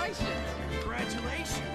Congratulations! Congratulations.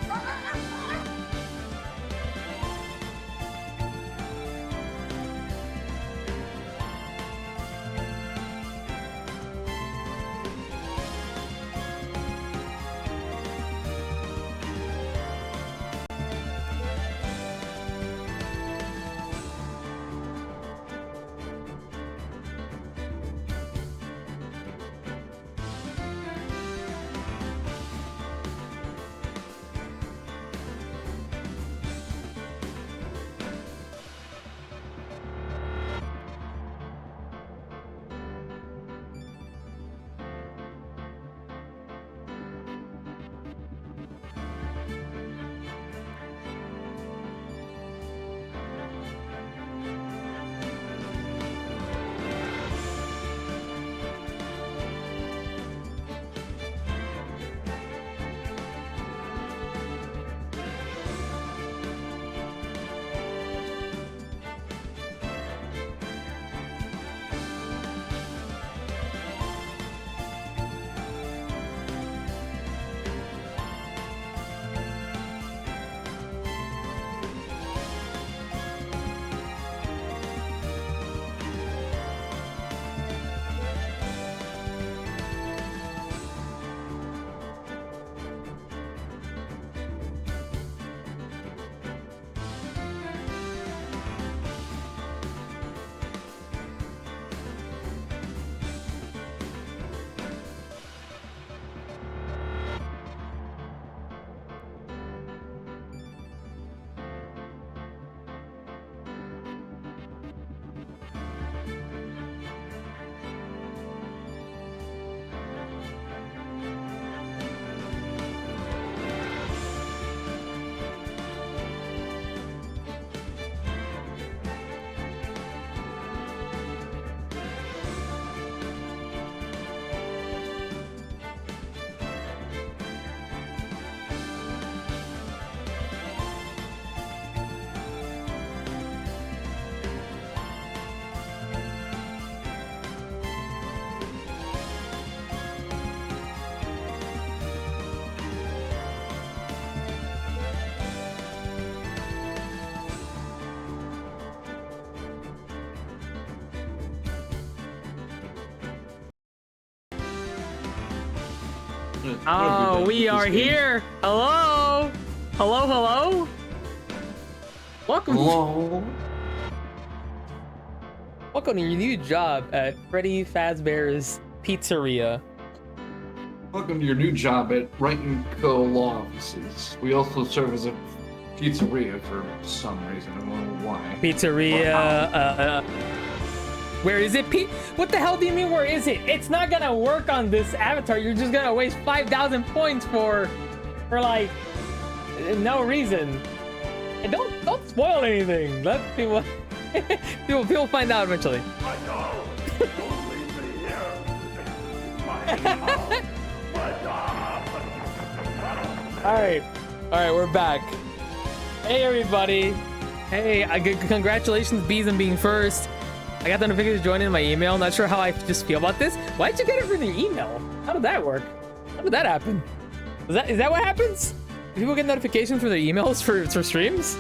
Oh, we are here. Hello. Hello, hello. Welcome. Hello. Welcome to your new job at Freddy Fazbear's Pizzeria. Welcome to your new job at Wright & Co. Law Offices. We also serve as a pizzeria for some reason. I don't know why. Pizzeria. Where is it, Pete? What the hell do you mean, where is it? It's not gonna work on this avatar. You're just gonna waste 5,000 points for like, no reason. And don't spoil anything. Let people, people find out eventually. Don't leave me here. All right, we're back. Hey, everybody. Hey, congratulations, Bees, on being first. I got the notification to join in my email. Not sure how I just feel about this. Why'd you get it from your email? How did that work? How did that happen? Is that what happens? Do people get notifications for their emails for streams?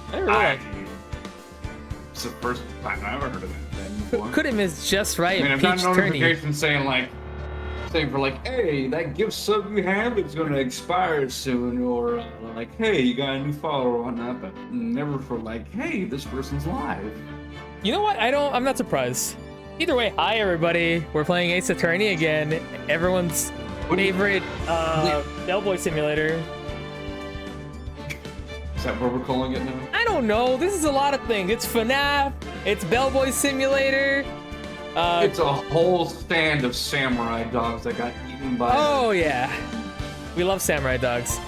I didn't realize. It's the first time I've ever heard of that before. Could have missed just right. I mean, I've Peach got Tourney. notifications saying for like, hey, that gift sub you have is going to expire soon, or like, hey, you got a new follower on that, but never for like, hey, this person's live. You know what? I'm not surprised. Either way, hi everybody. We're playing Ace Attorney again. Everyone's favorite Bellboy simulator. Is that what we're calling it now? I don't know. This is a lot of things. It's FNAF. It's Bellboy Simulator. It's a whole stand of samurai dogs that got eaten by. Oh yeah, we love samurai dogs.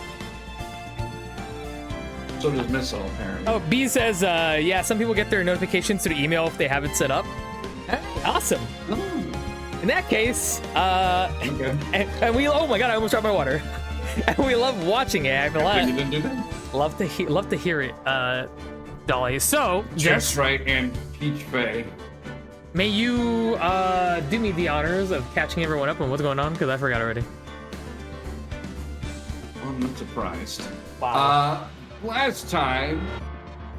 So does Missile, apparently. Oh, B says, yeah, some people get their notifications through email if they have it set up. Hey, awesome. In that case, Okay. and we, oh my god, I almost dropped my water. And we love watching it. I'm You didn't do that? love to hear it, Dolly. So, Just Right and Peach Faye. may you do me the honors of catching everyone up on what's going on, because I forgot already. surprised. Wow. Last time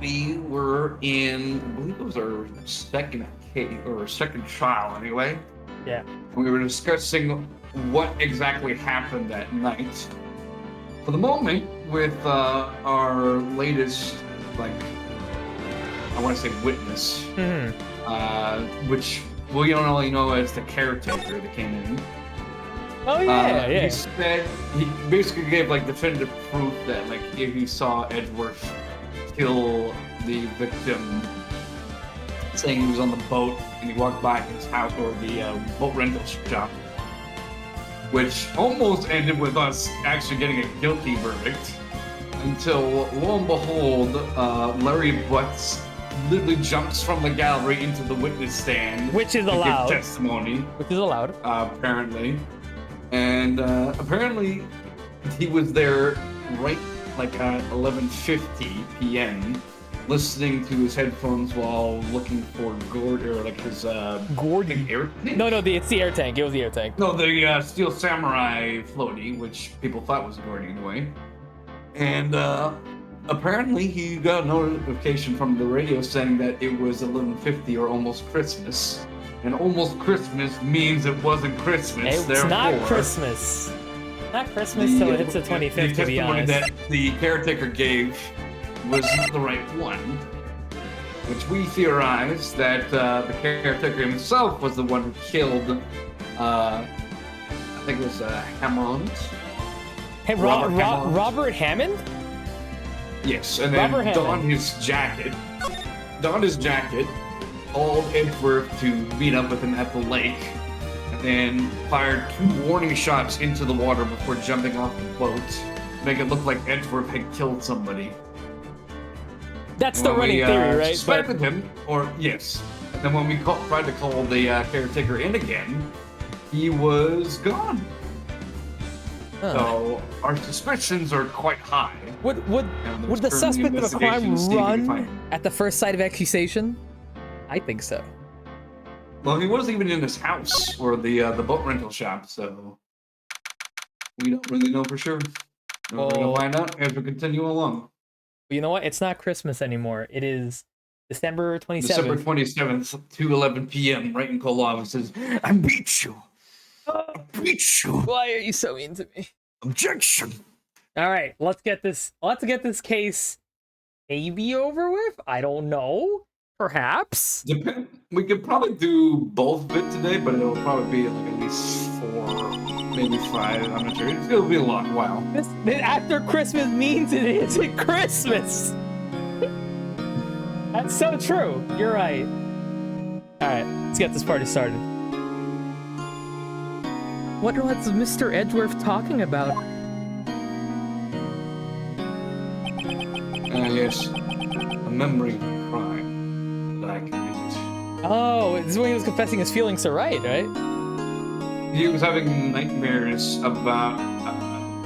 we were in, I believe it was our second case or second trial anyway. Yeah. We were discussing what exactly happened that night. For the moment, with our latest, like, I want to say witness, which we don't only know as the caretaker that came in. Oh yeah, yeah. He said he basically gave like definitive proof that like if he saw Edgeworth kill the victim, saying he was on the boat and he walked by his house or the boat rental shop, which almost ended with us actually getting a guilty verdict. Until lo and behold, Larry Butts literally jumps from the gallery into the witness stand, Which is to allowed. give testimony. Which is allowed. Apparently. And apparently he was there right like at 11:50 p.m. listening to his headphones while looking for Gordon or like his Gordon. air tank? No, it's the air tank. It was the air tank. No, the Steel Samurai floaty, which people thought was Gordon anyway. And apparently he got a notification from the radio saying that it was 11:50 or almost Christmas. And almost Christmas means it wasn't Christmas. It's not Christmas. Not Christmas till it hits the 25th, to be honest. The testimony that the caretaker gave was the right one, which we theorize that the caretaker himself was the one who killed, I think it was Hammond. Hey, Hammond. Robert Hammond? Yes, and then Robert donned his jacket, called Edgeworth to meet up with him at the lake, and then fired 2 warning shots into the water before jumping off the boat to make it look like Edgeworth had killed somebody. That's the running theory, right? Suspected him, or yes. And then when we tried to call the caretaker in again, he was gone. So our suspicions are quite high. Would the suspect of a crime run at the first sight of accusation? I think so. Well, he wasn't even in his house or the boat rental shop, so we don't really know for sure. We're gonna find out as we continue along. You know what? It's not Christmas anymore. It is December 27th. December 27th, 2:11 p.m. Wright and Koloff says, "I beat you. I beat you. Why are you so mean to me?" Objection. All right, let's get this case maybe over with. I don't know. Perhaps. We could probably do both of it today, but it'll probably be like at least 4, maybe 5. I'm not sure. It'll be a long while. This after Christmas means it isn't Christmas. That's so true. You're right. All right, let's get this party started. What's Mr. Edgeworth talking about? Yes, a memory of a crime that I committed. Oh, this is when he was confessing his feelings to Wright, right? He was having nightmares about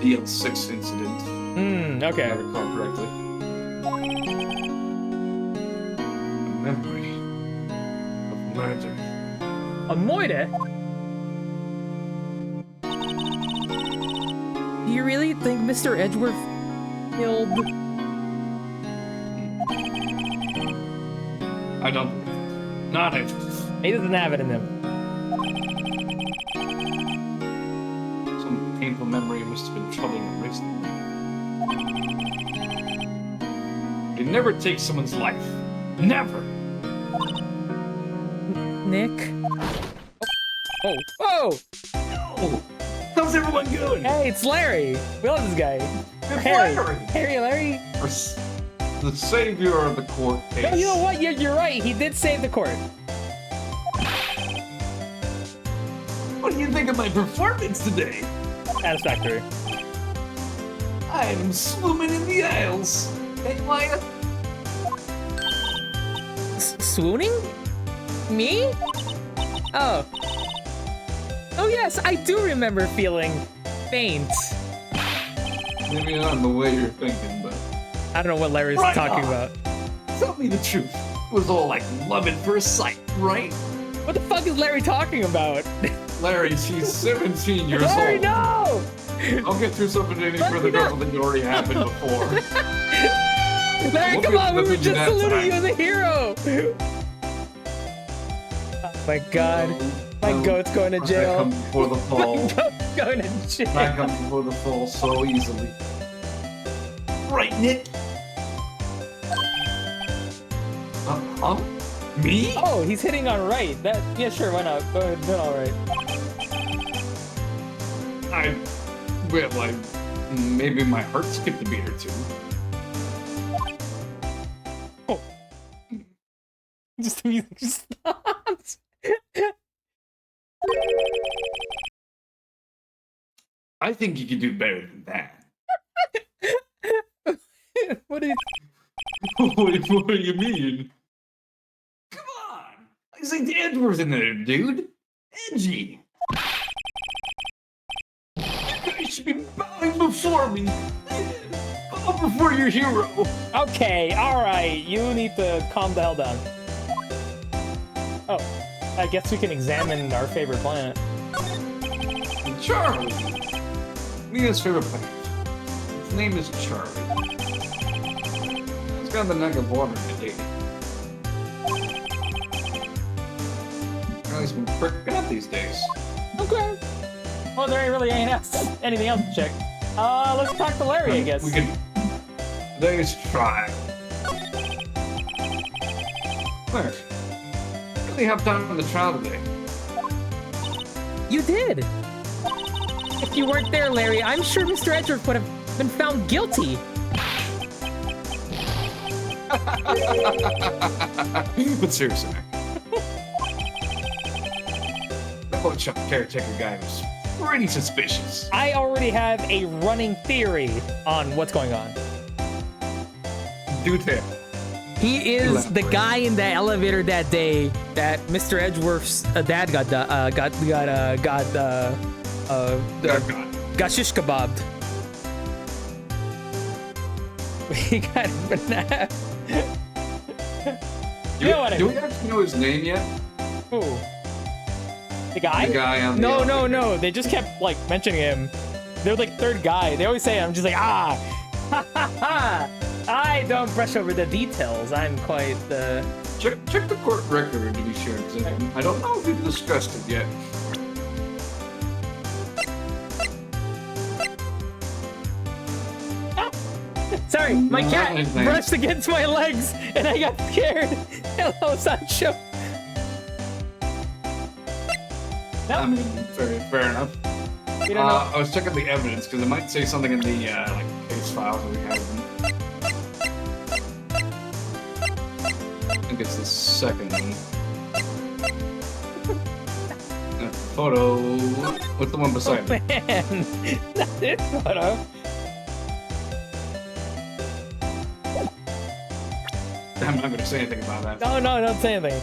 the L6 incident. Okay. If I recall correctly. A memory of murder. A moide? Do you really think Mr. Edgeworth killed? I don't believe it. Not Edgeworth. He doesn't have it in him. Some painful memory must have been troubling him recently. You never take someone's life. Never. Nick? Oh. Oh! Oh, how's everyone doing? Hey, it's Larry. We love this guy. It's Harry. Larry. Larry. The savior of the court case. No, you know what? You're right. He did save the court. What do you think of my performance today? Satisfactory. I am swimming in the aisles. Hey, Maya. Swooning? Me? Oh. Oh yes, I do remember feeling faint. Maybe not in the way you're thinking, but... I don't know what Larry's Right talking on. about. Tell me the truth. It was all like love at first sight, right? What the fuck is Larry talking about? Larry, she's 17 years Larry, old. no! I'll get through something any further trouble than you already happened before. Larry, come on, we were just saluting you as a hero. Oh my god. My goat's going to jail. I come before the fall. My goat's going to jail. I come before the fall so easily. Right, Nick? Huh? Me? Oh, he's hitting on Wright. Yeah, sure, why not? Go ahead, hit all right. Maybe my heart skipped a beat or two. Oh. Just the music just stopped. I think you could do better than that. What do you... What do you mean? Come on! I say the Edgeworth in there, dude. Edgy. You guys should be bowing before me. Bow before your hero. Okay, alright. You need to calm the hell down. Oh, I guess we can examine our favorite planet. Charlie. Mia's favorite planet. His name is Charlie. It's got the neck of water in it. Charlie's been freaking out these days. Okay. Well, there really ain't anything else to check. Let's talk to Larry, I guess. We can... Let's try. Where? Really have time for the trial today. You did. If you weren't there, Larry, I'm sure Mr. Edgeworth would have been found guilty. But seriously, that bookshop caretaker guy was pretty suspicious. I already have a running theory on what's going on. Do tell. He is the guy in the elevator that day that Mr. Edgeworth's dad got shish kebabbed. We got kidnapped. You know what I mean? Do we actually know his name yet? Who? The guy? The guy on the No. They just kept like mentioning him. They're like third guy. They always say I'm just like ha ha ha. I don't brush over the details. I'm quite the. Check the court record to be sure. Because I don't know if we've discussed it yet. Sorry, my cat brushed against my legs and I got scared. Hello, Sancho. I mean, fair enough. You don't know. I was checking the evidence because it might say something in the like case files that we have. I think it's the second one. Photo. What's the one beside it? Man, not this photo. I'm not gonna say anything about that. No, don't say anything.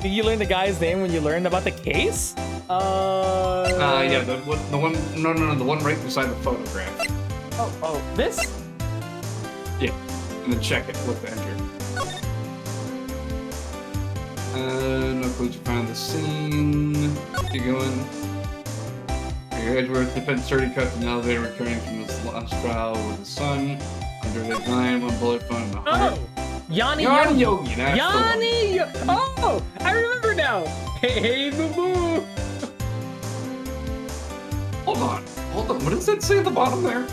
Did you learn the guy's name when you learned about the case? Yeah, the one. No, the one right beside the photograph. Oh, this? Yeah, and then check it with the enter. No clues to find the scene. Keep going. Your Edgeworth defense attorney cut an elevator returning from his last trial with his son. Under the line, one bullet found in the heart. Oh! Yanni Yogi, that's Yanni! Oh! I remember now! Hey, boo-boo! Hold on. What does that say at the bottom there?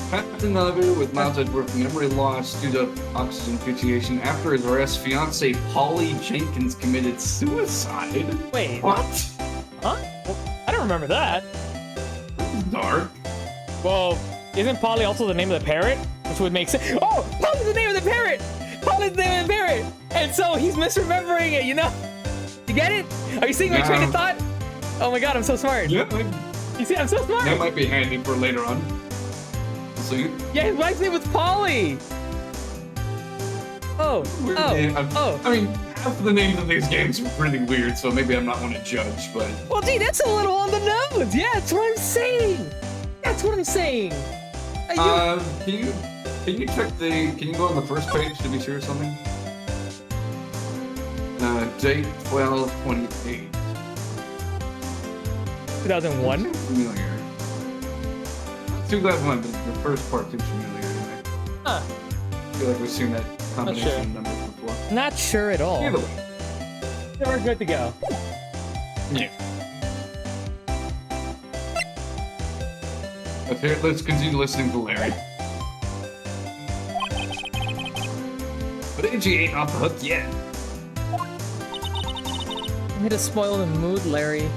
Trapped in the elevator with Miles Edgeworth, memory loss due to oxygen asphyxiation. After his arrest, fiancée Polly Jenkins committed suicide. Wait. What? Huh? Well, I don't remember that. That's dark. Well, isn't Polly also the name of the parrot? Which would make sense. Oh! Polly's the name of the parrot! Polly's the name of the parrot! And so he's misremembering it, you know? You get it? Are you seeing my train of thought? Oh my god, I'm so smart. Yeah, You see, I'm so smart. that might be handy for later on. We'll see. Yeah, his wife's name was Polly. Oh. I mean, half of the names of these games are pretty weird, so maybe I'm not one to judge, but... Well, gee, that's a little on the nose. Yeah, that's what I'm saying. That's what I'm saying. Can you check can you go on the first page to be sure of something? Date 12/28. 2001? Familiar. Two Glass Wine, but the first part seems familiar anyway. Huh. I feel like we've seen that combination sure. of numbers before. Not sure at all. Either way. Then we're good to go. Yeah. Okay, let's continue listening to Larry. But Angie ain't off the hook yet. I'm here to spoil the mood, Larry.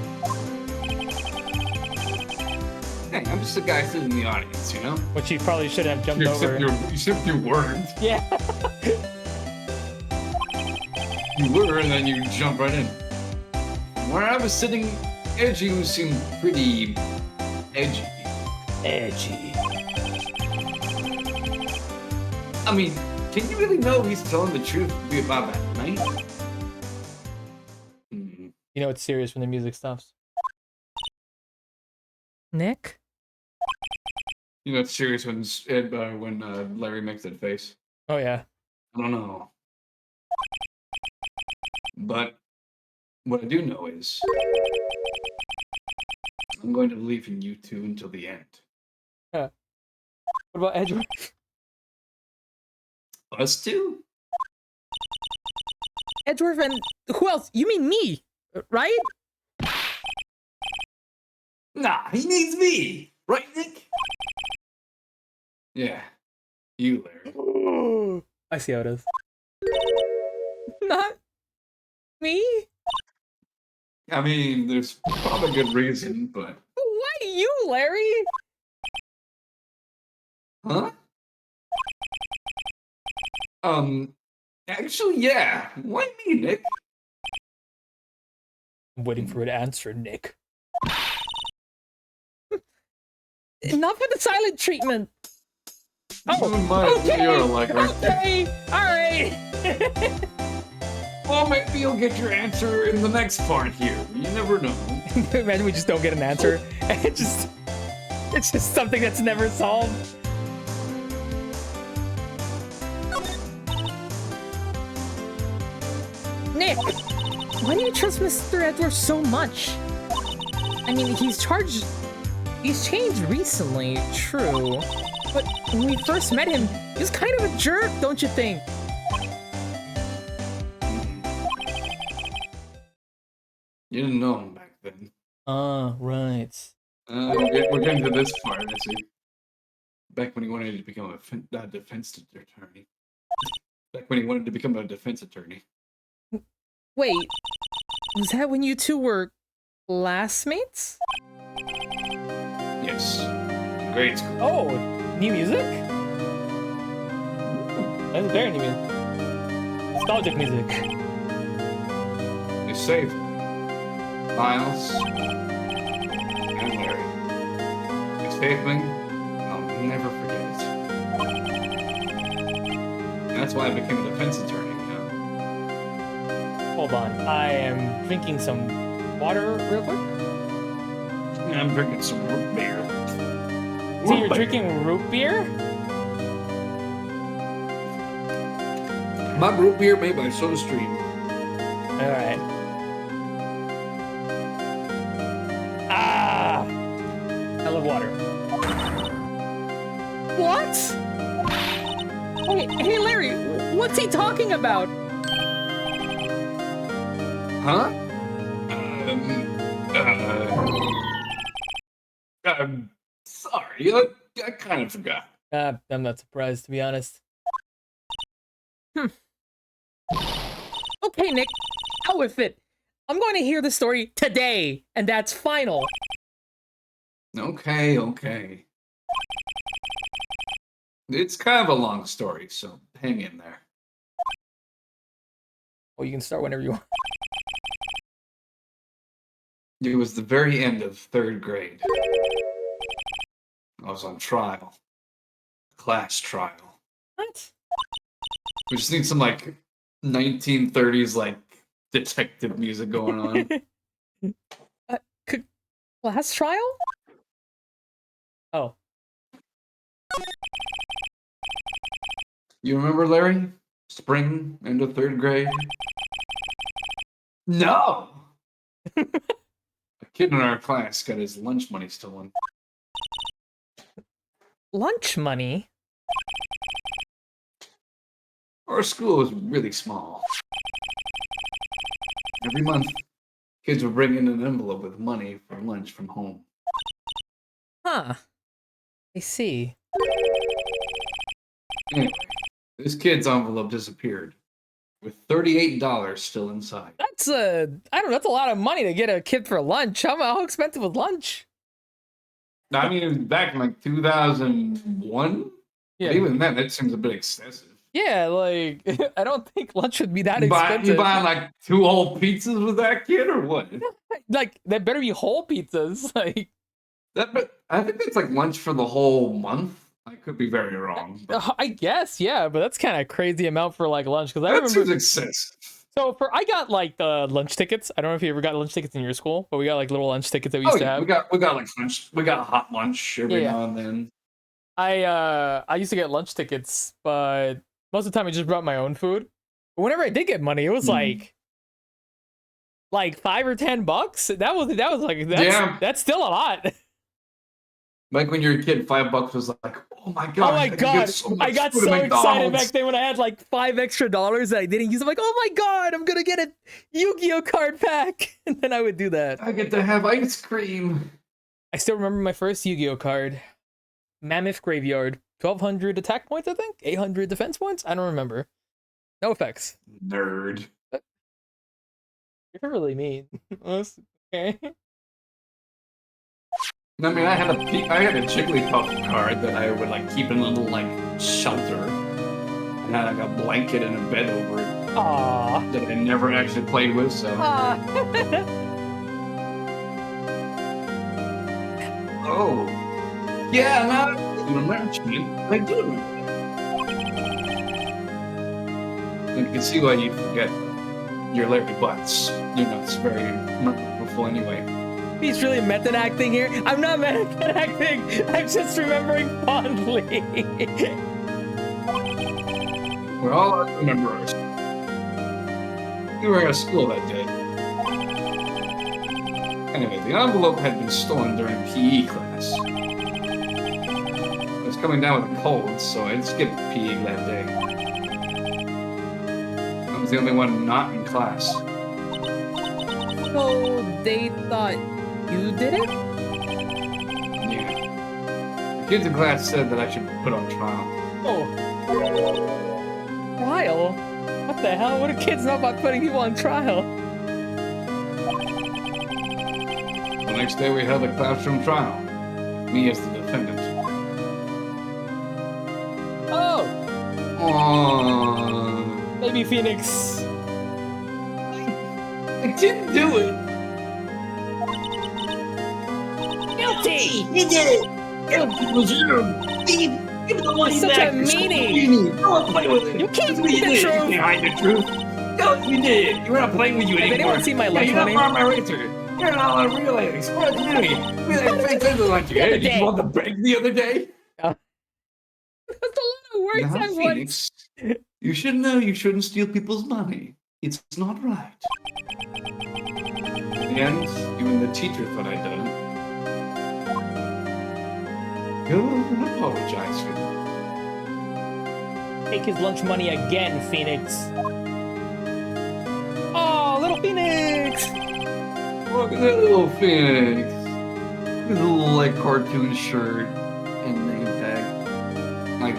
Hey, I'm just a guy sitting in the audience, you know? Which you probably should have jumped over. Except you weren't. Yeah. You were, and then you jump right in. Where I was sitting, Edgy seemed pretty edgy. Edgy. I mean, can you really know he's telling the truth about that night? You know it's serious when the music stops. Nick? You know it's serious when Larry makes that face. Oh yeah. I don't know. But what I do know is I'm going to leave you two until the end. What about Edgeworth? Us two? Edgeworth and who else? You mean me, right? Nah, he needs me. Right, Nick? Yeah. You, Larry. I see how it is. Not me? I mean, there's probably a good reason, but... Why you, Larry? Huh? Actually, yeah. Why me, Nick? I'm waiting for an answer, Nick. Enough with the silent treatment. Oh, okay. You're like her. Okay, all right. Well, maybe you'll get your answer in the next part here. You never know. Imagine we just don't get an answer. It's just something that's never solved. Nick, why do you trust Mr. Edwards so much? I mean, he's changed recently, true. But when we first met him, he was kind of a jerk, don't you think? You didn't know him back then. Right. We're getting to this part, I see. Back when he wanted to become a defense attorney. Back when he wanted to become a defense attorney. Wait, was that when you two were classmates? Yes. Grade school. Oh, new music? That's very new music. Nostalgic music. You saved me. Miles. And Larry. You saved me. I'll never forget it. And that's why I became a defense attorney, you know? Hold on, I am drinking some water real quick. Yeah, I'm drinking some root beer. So you're drinking root beer? My root beer made by SodaStream. Alright. Ah! I love water. What? Hey Larry, what's he talking about? Huh? Sorry, I kind of forgot. I'm not surprised, to be honest. Okay, Nick, out with it. I'm going to hear the story today, and that's final. Okay. It's kind of a long story, so hang in there. Well, you can start whenever you want. It was the very end of 3rd grade. I was on trial. Class trial. What? We just need some, like, 1930s, like, detective music going on. Class trial? Oh. You remember, Larry? Spring, end of 3rd grade? No! A kid in our class got his lunch money stolen. lunch money? Our school was really small. Every month, kids would bring in an envelope with money for lunch from home. Huh. I see. Anyway, this kid's envelope disappeared, with $38 still inside. That's I don't know, that's a lot of money to get a kid for lunch. How expensive was lunch? I mean, it was back in like 2001. Yeah. But even then, that seems a bit excessive. Yeah, like I don't think lunch would be that expensive. You buying like 2 whole pizzas with that kid, or what? Like, that better be whole pizzas. Like I think that's like lunch for the whole month. I could be very wrong. I guess, yeah, but that's kind of crazy amount for like lunch, because I That remember seems excessive. So I got like the lunch tickets. I don't know if you ever got lunch tickets in your school, but we got like little lunch tickets that we used to have. We got like lunch. We got hot lunch every now and then. I used to get lunch tickets, but most of the time I just brought my own food. But whenever I did get money, it was like $5 or $10. That was like that's still a lot. Like when you were a kid, $5 was like, oh my god! Oh my god! I got so excited back then when I had like $5 extra that I didn't use. I'm like, oh my god, I'm gonna get a Yu-Gi-Oh card pack, and then I would do that. I get to have ice cream. I still remember my first Yu-Gi-Oh card, Mammoth Graveyard, 1200 attack points, I think, 800 defense points. I don't remember. No effects. Nerd. You're really mean. Okay. I mean, I had a Jigglypuff card that I would like keep in a little like shelter, and had like a blanket and a bed over it. Aww. That I never actually played with, so. Oh. Yeah, now you remember me. I do remember that. You can see why you forget your Larry Butts. You know, it's very memorable anyway. He's really method acting here. I'm not method acting. I'm just remembering fondly. We're all remember us. We were at school that day. Anyway, the envelope had been stolen during PE class. I was coming down with a cold, so I skipped PE that day. I was the only one not in class. So they thought you did it? Yeah. The kids in class said that I should put on trial. Oh. Trial? What the hell? What do kids know about putting people on trial? The next day we held a classroom trial. Me as the defendant. Oh! Aww. Baby Phoenix. I didn't do it! Guilty! You did it! It was you! Give the money Such back! a meanie! Don't play with it! You can't That's what you the did. truth. You can't hide the truth! No, you did! We're not playing with you Has anymore! anyone seen my lunch you're money? not part of my racer! You're not on relays! What are you doing? We like friends in the lunch. Hey, did you want the break the other day? That's a lot of words Now, I want. Phoenix, you should know you shouldn't steal people's money. It's not right. In the end, even the teacher thought I'd done it. Go and apologize for that. Take his lunch money again, Phoenix. Oh, little Phoenix! Look at that little Phoenix. His little, like, cartoon shirt and name tag. Like,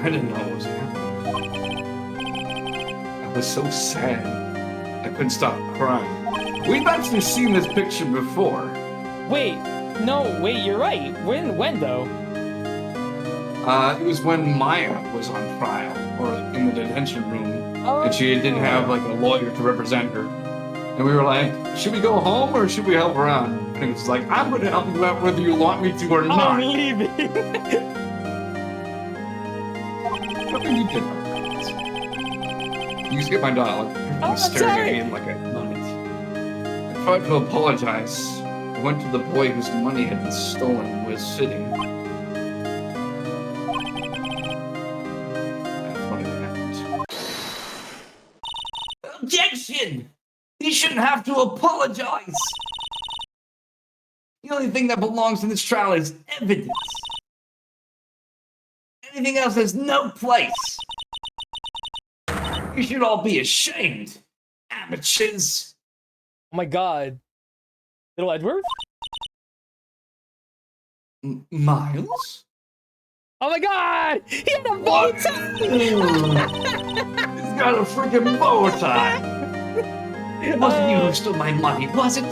I didn't know what was happening. I was so sad. I couldn't stop crying. We've actually seen this picture before. Wait, you're right. When though? It was when Maya was on trial, or in the detention room, Oh. and she didn't have, like, a lawyer to represent her. And we were like, should we go home or should we help her out? And it was like, I'm going to help you out whether you want me to or not. I'm leaving. What are you doing? You skip my dialogue. I'm You're staring sorry. at me like a nut. I tried to apologize. I went to the boy whose money had been stolen and was sitting. That's when it happened. Objection! You shouldn't have to apologize! The only thing that belongs in this trial is evidence. Anything else has no place. You should all be ashamed, amateurs. Oh my god. Little Edward? Miles? Oh my god! He had a bow tie! He's got a freaking bow tie. It wasn't you who stole my money, was it?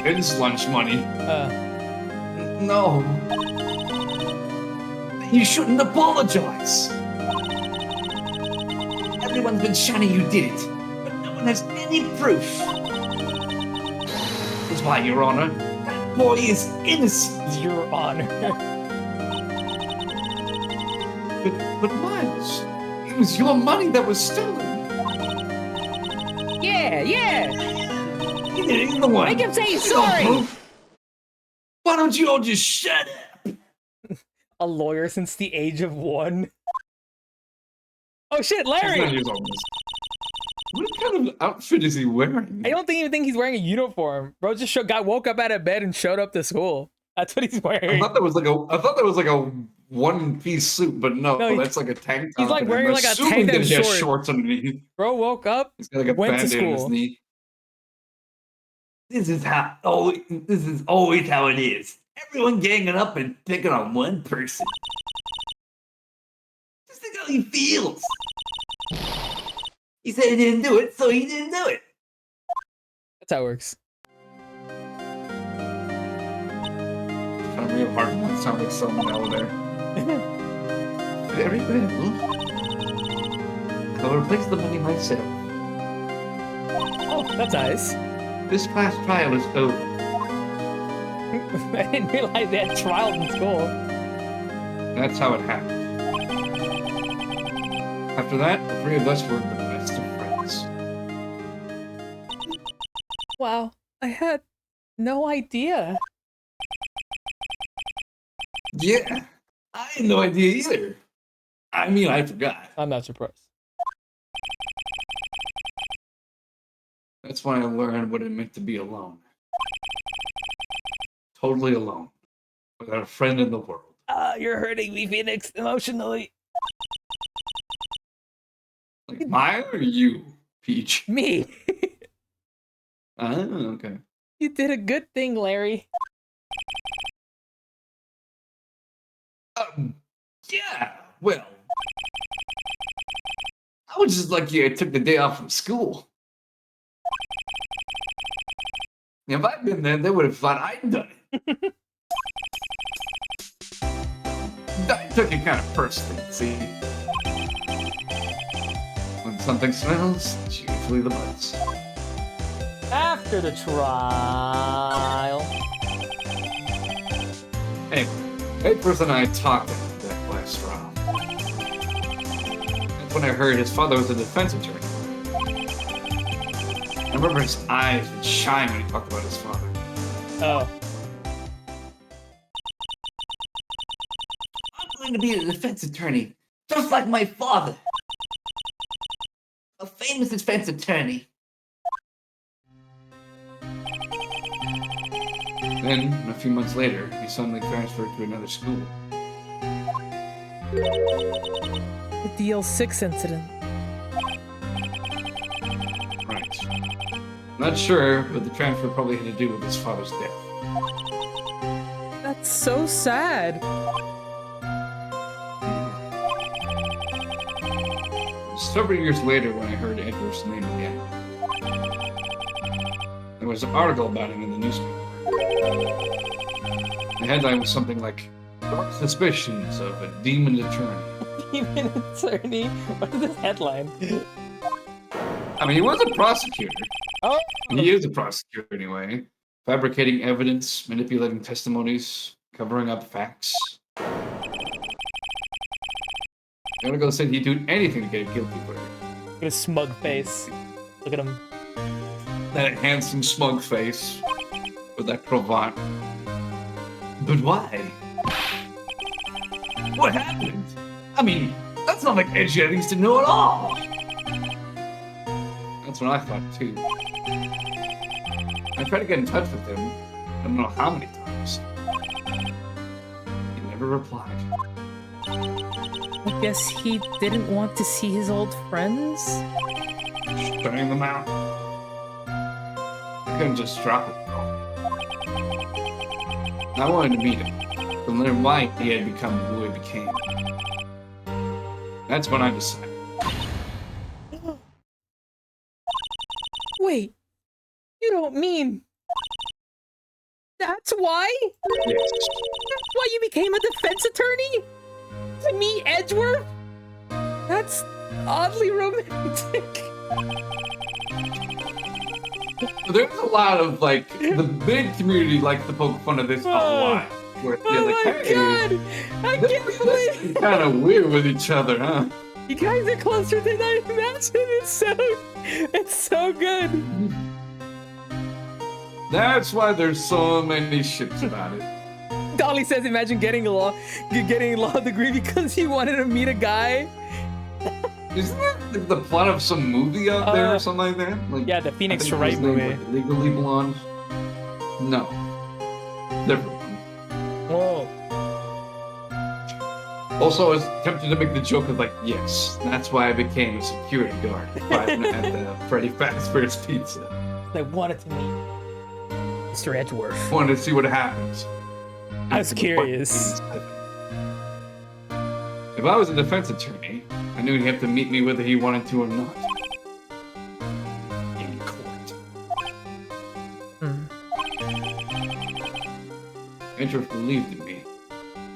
His lunch money. No. You shouldn't apologize. Everyone's been shouting you did it, but no one has any proof. That's why, Your Honor, that boy is innocent. Your Honor. But Miles, it was your money that was stolen. Yeah. He did it either way. Make him say he's You don't sorry. prove. Why don't you all just shut up? A lawyer since the age of 1. Oh shit, He's not Larry! years old. What kind of outfit is he wearing? I don't even think he's wearing a uniform. Bro just woke up out of bed and showed up to school. That's what he's I wearing. thought that was like a one-piece suit, but no, that's like a tank top. He's like and wearing I'm like a assuming tank that and he has shorts. shorts underneath. Bro woke up, He's got like a went to band-aid on his school. knee. This is always how it is. Everyone ganging up and picking on one person. Just think how he feels. He said he didn't do it, so he didn't do it. That's how it works. Trying real hard not to sound like someone over there. Very well. I'll replace the money myself. Oh, that's nice. This class trial is over. I didn't realize they had trials in school. That's how it happened. After that, the three of us were the best of friends. Wow, I had no idea. Yeah, I had no idea either. I mean, I forgot. I'm not surprised. That's when I learned what it meant to be alone. Totally alone. Without a friend in the world. You're hurting me, Phoenix, emotionally. Like mine or you, Peach? Me. Okay. You did a good thing, Larry. Yeah, well. I was just lucky I took the day off from school. If I'd been there, they would have thought I'd done it. I took it kind of personally, see? When something smells, it's usually the butts. After the trial. Anyway, Edward and I talked after that last trial. That's when I heard his father was a defense attorney. I remember his eyes would shine when he talked about his father. Oh. I'm going to be a defense attorney, just like my father. A famous defense attorney. Then, a few months later, he suddenly transferred to another school. The DL6 incident. Right. Not sure, but the transfer probably had to do with his father's death. That's so sad. Several years later, when I heard Edward's name again, there was an article about him in the newspaper. The headline was something like, "Dark Suspicions of a Demon Attorney." Demon attorney? What is this headline? I mean, he was a prosecutor. Oh! He is a prosecutor anyway. Fabricating evidence, manipulating testimonies, covering up facts. The article said he'd do anything to get a guilty verdict. Look at his smug face. Look at him. That handsome, smug face with that cravat. But why? What happened? I mean, that's not like Edgy needs to know at all. That's what I thought too. I tried to get in touch with him. I don't know how many times. He never replied. I guess he didn't want to see his old friends? Shutting them out. I couldn't just drop it though. I wanted to meet him. To learn why he had become who he became. That's when I decided. Wait, you don't mean... That's why? Yes. That's why you became a defense attorney? To meet Edgeworth? That's oddly romantic. There's a lot of, like, the big community likes to poke fun of this a lot. Where they're Oh like, my hey, god! I can't believe you're kind of weird with each other, huh? you guys are closer than I imagined. It's so good. That's why there's so many shits about it. Dolly says, "Imagine getting a law degree because you wanted to meet a guy." Isn't that like the plot of some movie out there or something like that? Like, Yeah, the Phoenix I think Wright his name movie. was Legally Blonde. No, different one. Whoa. Also, I was tempted to make the joke of like, yes, that's why I became a security guard at the Freddy Fazbear's Pizza. I wanted to meet Mr. Edgeworth. Wanted to see what happens. I was curious. If I was a defense attorney, I knew he'd have to meet me whether he wanted to or not. In court. Edgeworth believed in me,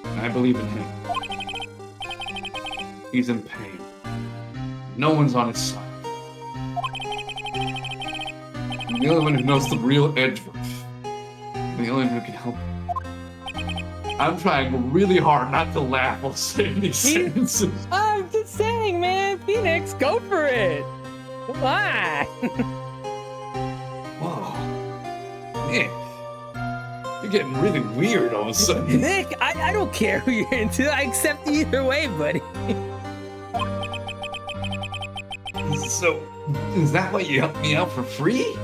and I believe in him. He's in pain. No one's on his side. I'm the only one who knows the real Edgeworth. I'm the only one who can help him. I'm trying really hard not to laugh while saying these sentences. I'm just saying, man. Phoenix, go for it. Come on. Whoa. Nick. You're getting really weird all of a sudden. Nick, I don't care who you're into. I accept you either way, buddy. So, is that why you helped me out for free?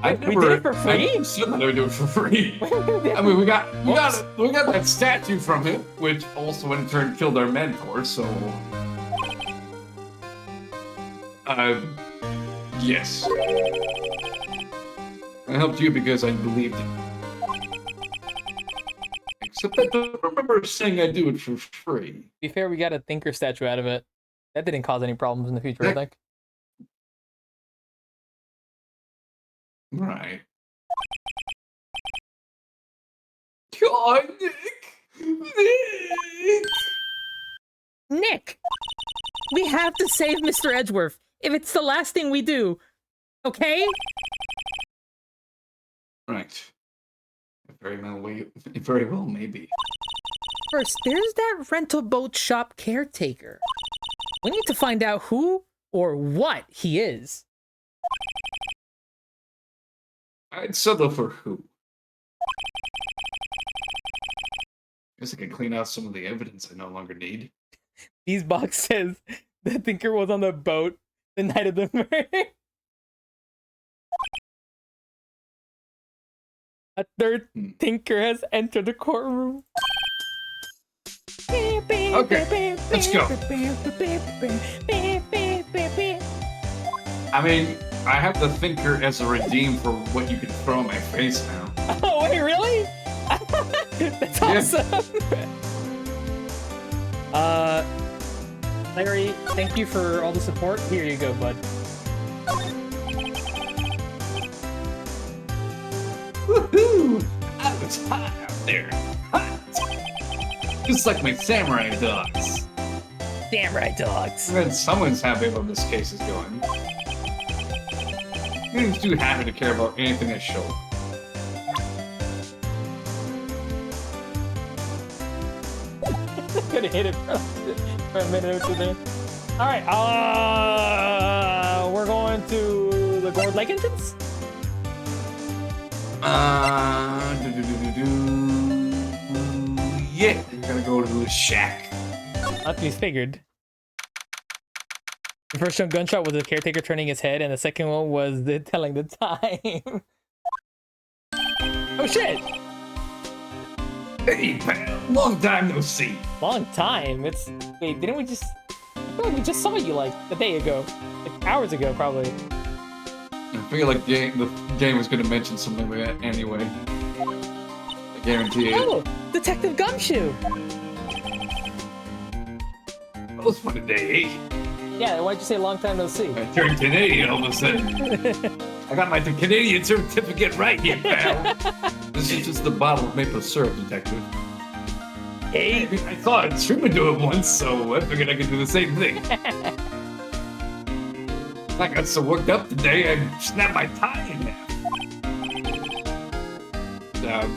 We did it for free? I never said that I would do it for free. I mean, we got that statue from him, which also in turn killed our mentor. So, yes, I helped you because I believed in you. Except I don't remember saying I'd do it for free. To be fair, we got a thinker statue out of it. That didn't cause any problems in the future, I think. Right. God, Nick! Nick! We have to save Mr. Edgeworth, if it's the last thing we do. Okay? Right. Very well, maybe. First, there's that rental boat shop caretaker. We need to find out who or what he is. I'd settle for who. Guess I can clean out some of the evidence I no longer need. These box says the thinker was on the boat the night of the murder. A third thinker has entered the courtroom. Okay, let's go. I mean, I have the thinker as a redeem for what you can throw in my face now. Oh, wait, really? That's awesome. Larry, thank you for all the support. Here you go, bud. Woohoo! It's hot out there. Hot! Just like my samurai dogs. Samurai dogs. And someone's happy about this case is going. He's too happy to care about anything I show. Could have hit it for a minute or two there. All right, we're going to the Gourd Lake entrance. Yeah, we're gonna go to the shack. Not to be figured. The first gunshot was the caretaker turning his head, and the second one was the telling the time. Oh shit! Hey, pal. Long time no see. Long time. It's wait, didn't we just? I feel like we just saw you like a day ago, like hours ago, probably. I feel like the game was gonna mention something like that anyway. I guarantee it. Oh, Detective Gumshoe. That was fun today, eh? Yeah, why'd you say long time no see? I turned Canadian all of a sudden. I got my Canadian certificate right here, pal. This is just the bottle of maple syrup, detective. Hey, I saw a troubadour once, so I figured I could do the same thing. I got so worked up today, I snapped my tie in half.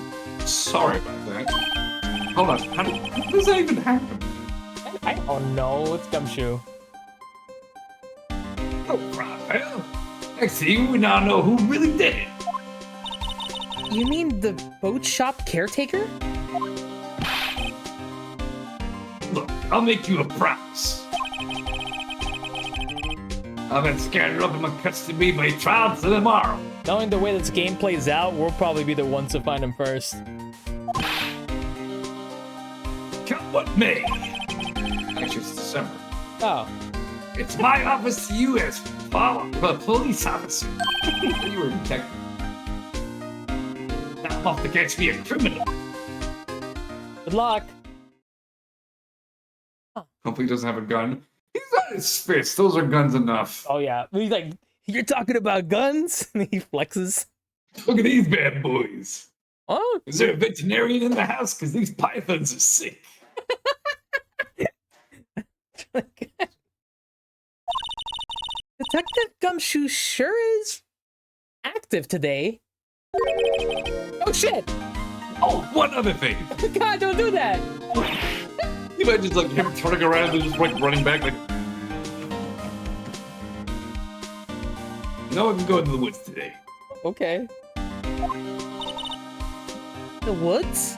Sorry about that. Hold on, how does that even happen? I don't know. It's Gumshoe. No problem, pal. Next thing we now know who really did it. You mean the boat shop caretaker? Look, I'll make you a promise. I'll then scatter up in my custody by trial to tomorrow. Knowing the way this game plays out, we'll probably be the ones to find him first. Come what may. Actually, it's December. Oh. It's my office to you as police officer. You were a detective. Now off to catch me a criminal. Good luck. Hopefully he doesn't have a gun. He's on his fist. Those are guns enough. Oh yeah. He's like, you're talking about guns? And he flexes. Look at these bad boys. Oh. Is there a veterinarian in the house? Because these pythons are sick. Detective Gumshoe sure is active today. Oh shit! Oh, one other thing. God, don't do that! You might just like him turning around and just like running back like. No one can go into the woods today. Okay. The woods?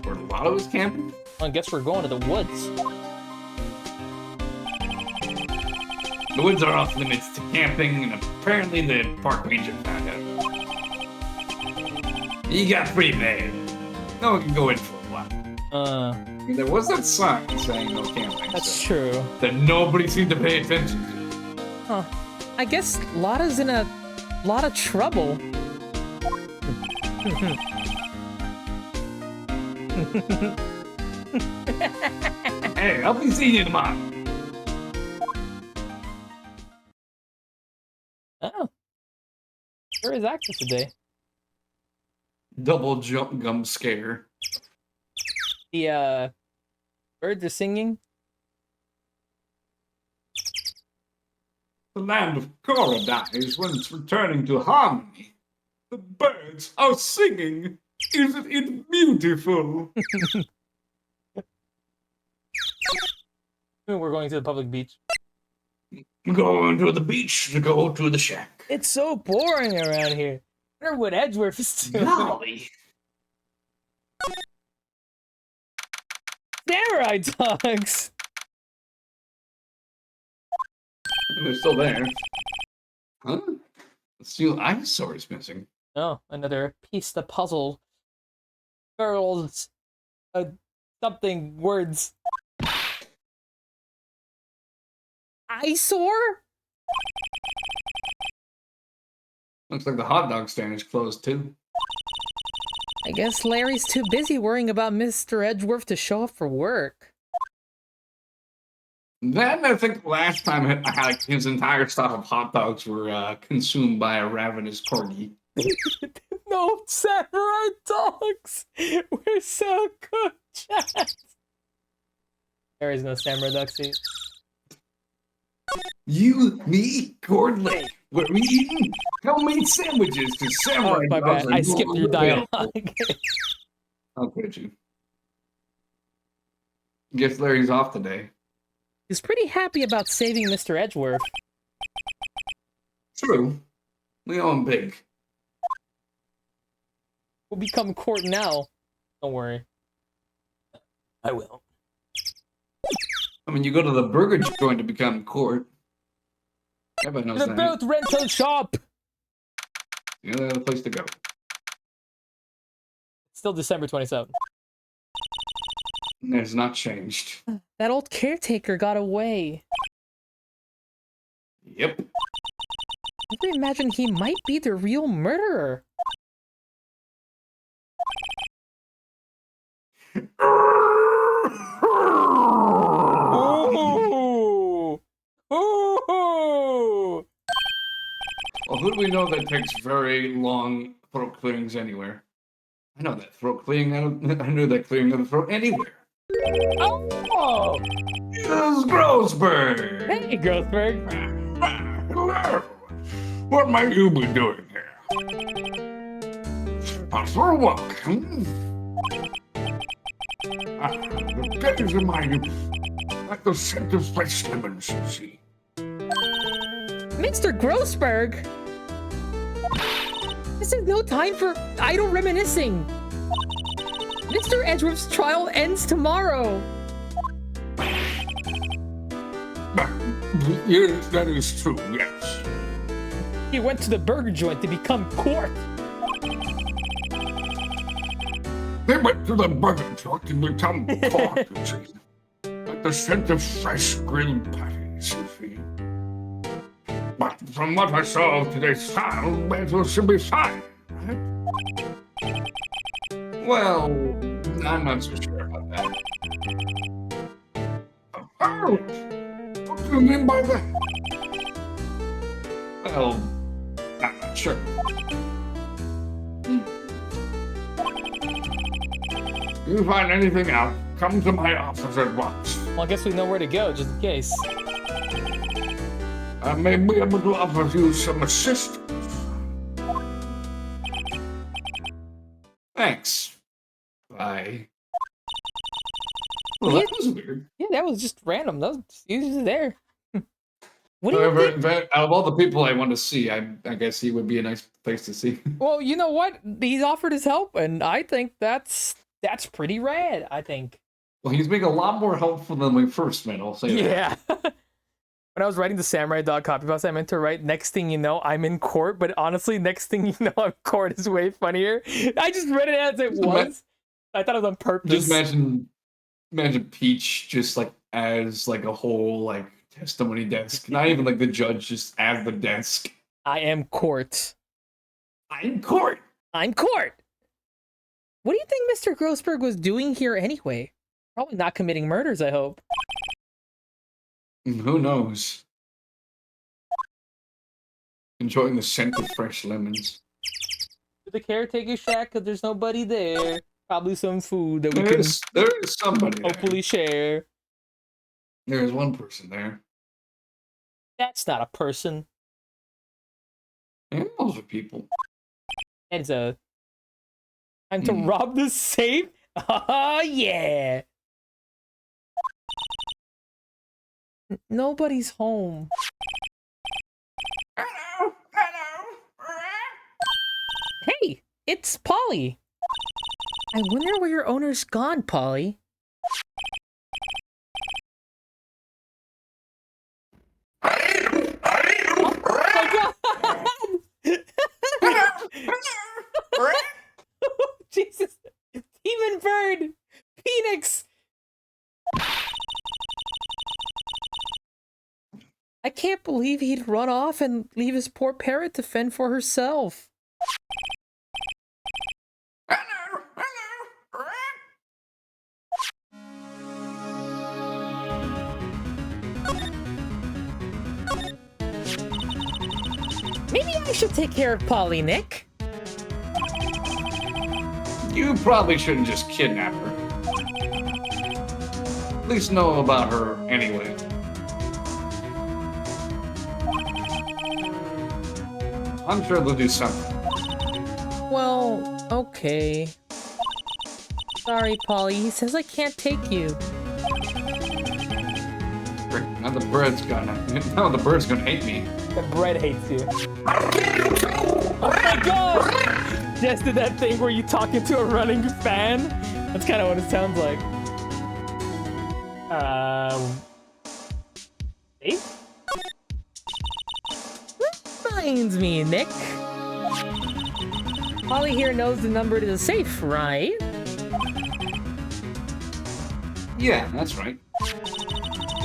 Where a lot of us camping? I guess we're going to the woods. The woods are off limits to camping, and apparently the park ranger found out. He got pretty mad. No one can go in for a while. I mean, there was that sign saying no camping. That's so. true. That nobody seemed to pay attention to. Huh. I guess Lotta's in a lot of trouble. Hey, I'll be seeing you tomorrow. Oh. Sure is active today. Double jump gum scare. The birds are singing. The land of paradise when it's returning to harmony. The birds are singing. Isn't it beautiful? We're going to the public beach. Going to the beach to go to the shack. It's so boring around here. I wonder what Edgeworth is doing. Golly. Samurai dogs! They're still there. Huh? The steel eyesore is missing. Oh, another piece of the puzzle. Girls. Something words. Eyesore? Looks like the hot dog stand is closed too. I guess Larry's too busy worrying about Mr. Edgeworth to show up for work. Then I think last time like, his entire stock of hot dogs were consumed by a ravenous corgi. No samurai dogs! We're so good, chat! There is no samurai dog seat. You, me, Gordon Lake. We're eating homemade sandwiches to Oh, samurai my dogs bad. and I skipped your Gordon Lake. dialogue. How could you? Guess Larry's off today. He's pretty happy about saving Mr. Edgeworth. True. We owe him big. We'll become court now. Don't worry. I will. I mean, you go to the burger joint to become court. Everybody knows The that. boat rental shop! You know, the place to go. Still December 27th. It has not changed. That old caretaker got away. Yep. I can imagine he might be the real murderer. Ooh! Ooh! Well, who do we know that takes very long throat clearings anywhere? I know that throat clearing. I knew that clearing of the throat anywhere. Oh! It's Grossberg. Hey, Grossberg. Hello. What might you be doing here? Out for a walk, hmm? The days of my youth, like the scent of fresh lemons, you see. Mr. Grossberg! This is no time for idle reminiscing. Mr. Edgeworth's trial ends tomorrow. Yes, that is true, yes. He went to the burger joint to become court. They went to the burger joint and become caught, you see. Like the scent of fresh grilled patties, you see. But from what I saw of today's trial, Basil should be fine, right? Well, I'm not so sure about that. Oh, what do you mean by that? Well, I'm not sure. If you find anything out, come to my office at once. Well, I guess we know where to go, just in case. I may be able to offer you some assistance. Thanks. Bye. Well, that was weird. Yeah, that was just random. That was just, he was just there. What do you However, think? out of all the people I want to see, I guess he would be a nice place to see. Well, you know what? He's offered his help, and I think that's pretty rad, I think. Well, he's being a lot more helpful than we first met, I'll say that. Yeah. When I was writing the Samurai Dog copy paste, I meant to write, next thing you know, I'm in court, but honestly, next thing you know, I'm in court is way funnier. I just read it as it was. I thought it was on purpose. Just imagine Peach just like as like a whole like testimony desk. Not even like the judge, just as the desk. I am court. I'm court. I'm court. What do you think Mr. Grossberg was doing here anyway? Probably not committing murders, I hope. Who knows? Enjoying the scent of fresh lemons. The caretaker shack, because there's nobody there. Probably some food that we There can is somebody hopefully share. there. There's one person there. That's not a person. Animals are people. It's a... Time to rob the safe? Oh, yeah! Nobody's home. Hello, hello. Hey, it's Polly. I wonder where your owner's gone, Polly. Oh my god! Jesus! Demon bird! Phoenix! I can't believe he'd run off and leave his poor parrot to fend for herself. Hello, hello. Maybe I should take care of Polly, Nick. You probably shouldn't just kidnap her. At least know about her anyway. I'm sure they'll do something. Well, okay. Sorry, Polly. He says I can't take you. Frick, now the bird's gonna hate me. The bread hates you. Oh my god! Just did that thing where you talk into a running fan? That's kind of what it sounds like. Hey? Reminds me, Nick. Polly here knows the number to the safe, right? Yeah, that's right.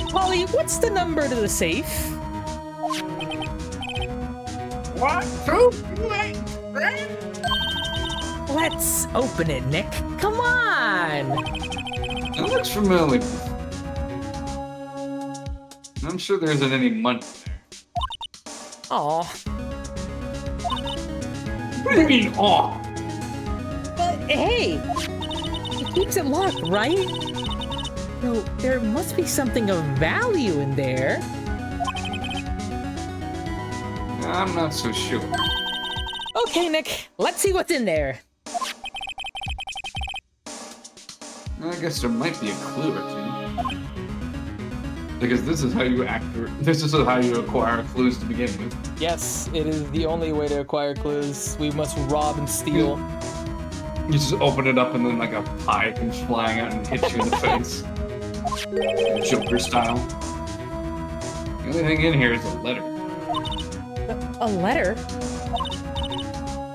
Polly, what's the number to the safe? 1, 2, 3. Let's open it, Nick. Come on! That looks familiar. I'm sure there isn't any money there. Aw. What do you mean, aw? But hey! It keeps it locked, right? So there must be something of value in there. I'm not so sure. Okay, Nick. Let's see what's in there. I guess there might be a clue or two. Because this is how you acquire clues to begin with. Yes, it is the only way to acquire clues. We must rob and steal. You just open it up and then like a pie comes flying out and hits you in the face. Joker style. The only thing in here is a letter. A letter?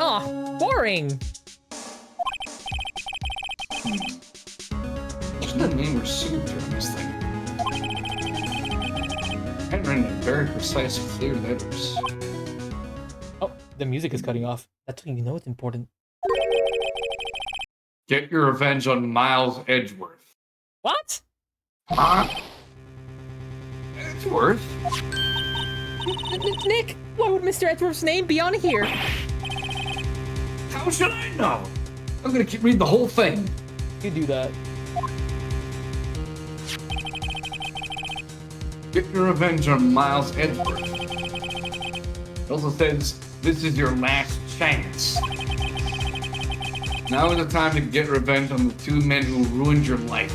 Aw, boring. There's no name or signature on this thing. Handwritten in very precise, clear letters. Oh, the music is cutting off. That's when you know it's important. Get your revenge on Miles Edgeworth. What? Huh? Edgeworth? Nick, why would Mr. Edgeworth's name be on here? How should I know? I'm gonna keep reading the whole thing. You do that. Get your revenge on Miles Edgeworth. It also says, this is your last chance. Now is the time to get revenge on the two men who ruined your life.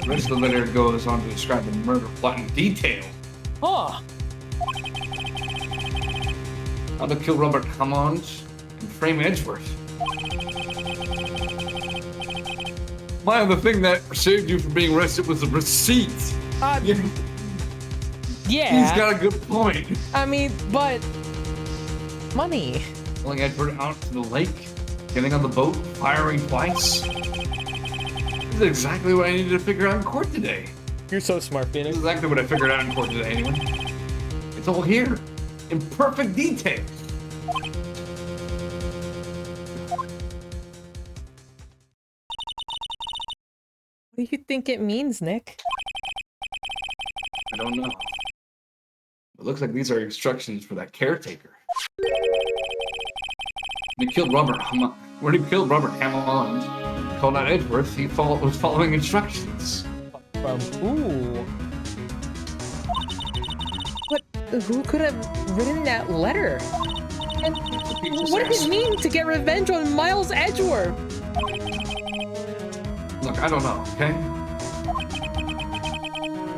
The rest of the letter goes on to describe the murder plot in detail. Huh. How to kill Robert Hammond and frame Edgeworth. Maya, the thing that saved you from being arrested was the receipt. Yeah. He's got a good point. I mean, but money. Pulling Edward out to the lake, getting on the boat, firing twice. This is exactly what I needed to figure out in court today. You're so smart, This Phoenix. is exactly what I figured out in court today, anyway. It's all here, in perfect detail. What do you think it means, Nick? I don't know. It looks like these are instructions for that caretaker. When he killed Robert Hammond, called out Edgeworth, he was following instructions. From who? But who could have written that letter? And what does it mean to get revenge on Miles Edgeworth? Look, I don't know, okay?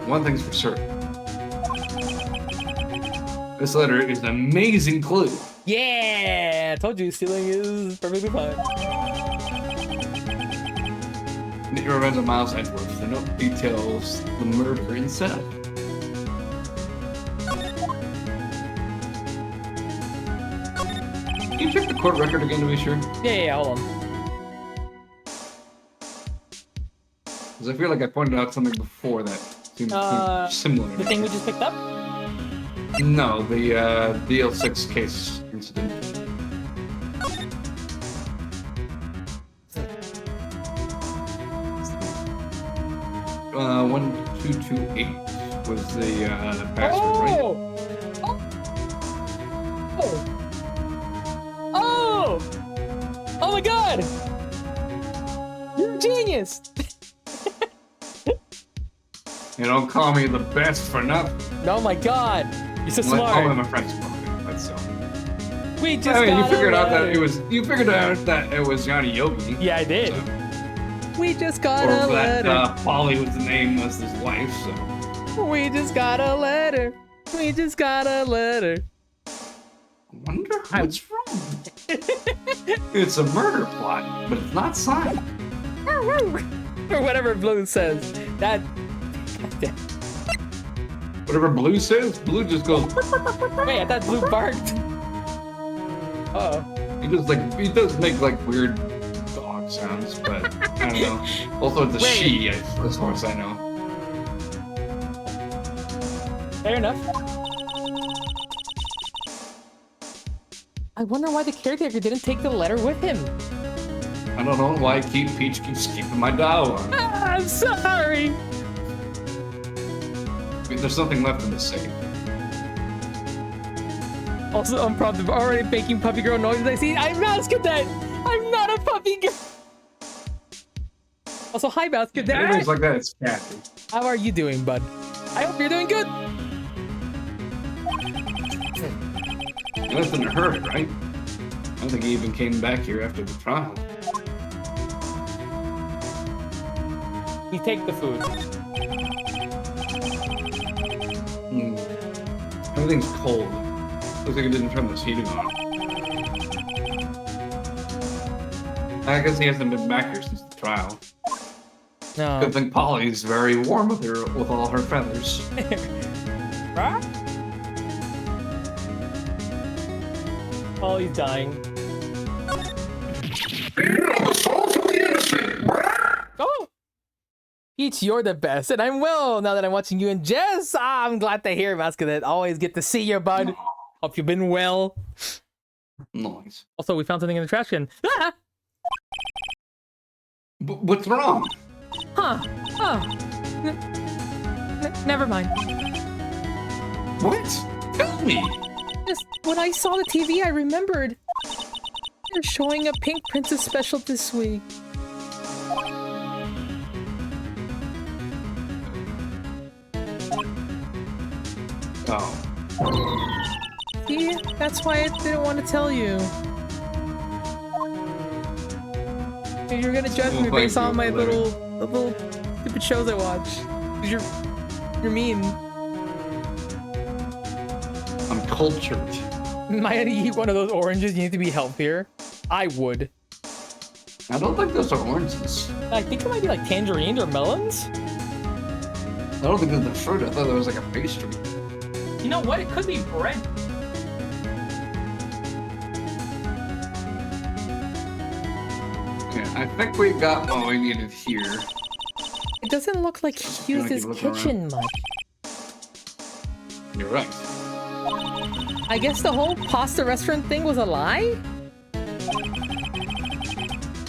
One thing's for certain. This letter is an amazing clue. Yeah! I told you stealing is perfectly fine. Get your revenge on Miles Edgeworth. The note details the murder in setup. Can you check the court record again to be sure? Yeah, hold on. Because I feel like I pointed out something before that seemed similar. The thing we just picked up? No, the DL6 case incident. Uh, 1228 was the password, right? Oh! Oh my god! You're a genius! You don't call me the best for nothing. Oh my god! You're so All of smart! my friends call me. That's so. We just I mean, you got figured a out that letter. you figured out that it was Johnny Yogi. Yeah, I did. So, We just got or a that letter. Polly was the name was his wife. So We just got a letter. We just got a letter. I wonder what's wrong. It's a murder plot, but it's not signed. Or whatever Blue says. That. Whatever Blue says, Blue just goes. Wait, I thought Blue barked. Uh-oh. He does make like weird dog sounds, but I don't know. Also, it's a Wait. she, as far as I know. Fair enough. I wonder why the caretaker didn't take the letter with him. I don't know why Peach keeps keeping my dial on. I'm sorry. I mean, there's nothing left in the safe. Also, unprompted, already making puppy girl noises. I see. I'm Mouse Cadet. I'm not a puppy girl. Also, hi, Mouse Cadet. Anyways like that, it's Kathy. How are you doing, bud? I hope you're doing good. Nothing to hurt, right? I don't think he even came back here after the trial. You take the food. Everything's cold. Looks like he didn't turn this heating on. I guess he hasn't been back here since the trial. No. Good thing Polly's very warm with all her feathers. Right? Polly's dying. Oh! Peach, you're the best, and I'm well now that I'm watching you and Jess. I'm glad to hear, Mouse Cadet. Always get to see you, bud. Hope you've been well. Nice. Also, we found something in the trash can. Ah! What's wrong? Huh. Oh. Never mind. What? Tell me. Just when I saw the TV, I remembered. They're showing a Pink Princess special this week. Oh. See, that's why I didn't want to tell you. You're gonna judge me based on my the little stupid shows I watch. 'Cause you're mean. I'm cultured. Am I gonna eat one of those oranges? You need to be healthier. I would. I don't think those are oranges. I think it might be like tangerines or melons. I don't think those are fruit. I thought it was like a pastry. You know what? It could be bread. Yeah, I think we got what we needed here. It doesn't look like he used his kitchen much. You're right. I guess the whole pasta restaurant thing was a lie?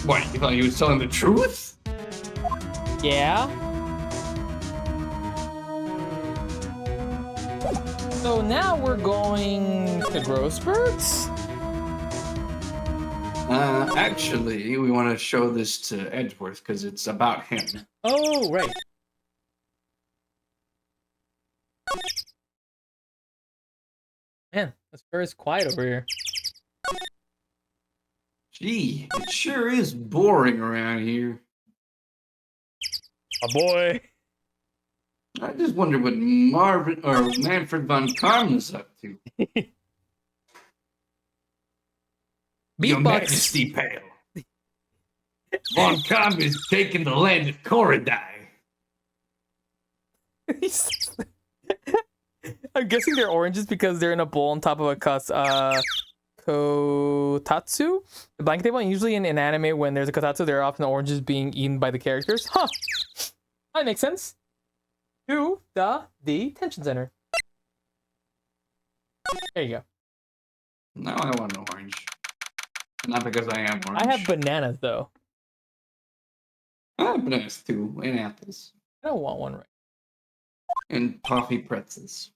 What, you thought he was telling the truth? Yeah. So now we're going to Grossberg's? Actually, we want to show this to Edgeworth because it's about him. Oh, right. Man, that's very quiet over here. Gee, it sure is boring around here. A boy. I just wonder what Marvin or Manfred von Karm's up to. Your Majesty, pale. Von Karm is taking the land of Corridai. I'm guessing they're oranges because they're in a bowl on top of a kotatsu. The blanket table, and usually in anime when there's a kotatsu, there are often oranges being eaten by the characters. Huh. That makes sense. To the detention center. There you go. Now I want an orange. Not because I am orange. I have bananas though. I have bananas too, and apples. I don't want one right. And toffee pretzels.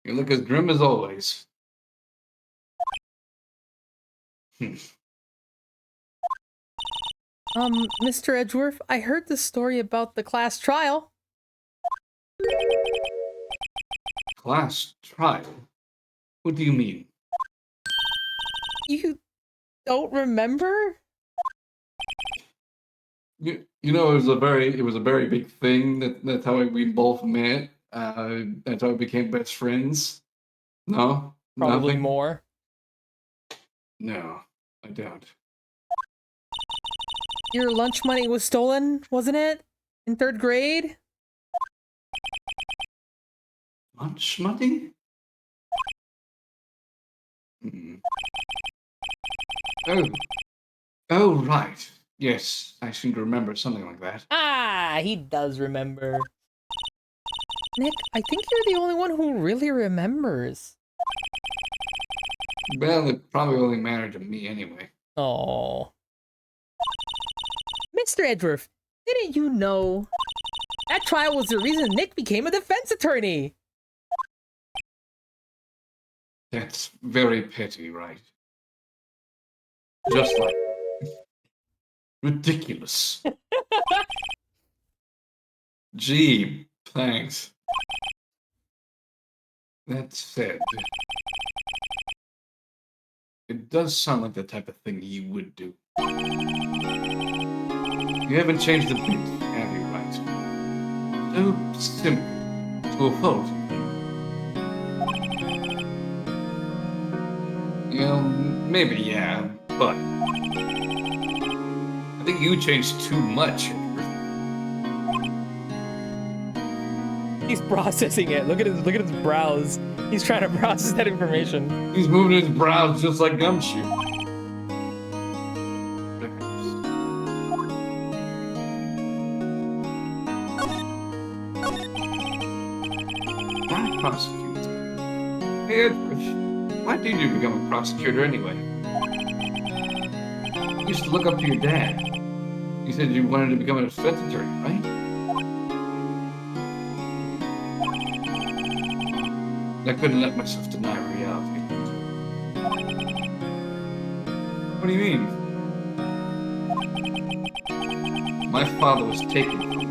You look as grim as always. Mr. Edgeworth, I heard the story about the class trial. Class trial? What do you mean? You don't remember? You know, it was a very big thing. That's how we both met. That's how we became best friends. No, Probably nothing? more. No, I don't. Your lunch money was stolen, wasn't it? In 3rd grade? Lunch money? Hmm. Oh. Oh, right. Yes, I seem to remember something like that. Ah, he does remember. Nick, I think you're the only one who really remembers. Well, it probably only mattered to me anyway. Oh. Mr. Edgeworth, didn't you know? That trial was the reason Nick became a defense attorney. That's very petty, right? Just like ridiculous. Gee, thanks. That said, it does sound like the type of thing you would do. You haven't changed a bit, have you, Wright? So simple to a fault. You know, maybe, yeah, but I think you changed too much. He's processing it. Look at his brows. He's trying to process that information. He's moving his brows just like Gumshoe. Why prosecutor? Hey, Edward, why did you become a prosecutor anyway? You used to look up to your dad. You said you wanted to become a defense attorney, right? I couldn't let myself deny reality. What do you mean? My father was taken from me,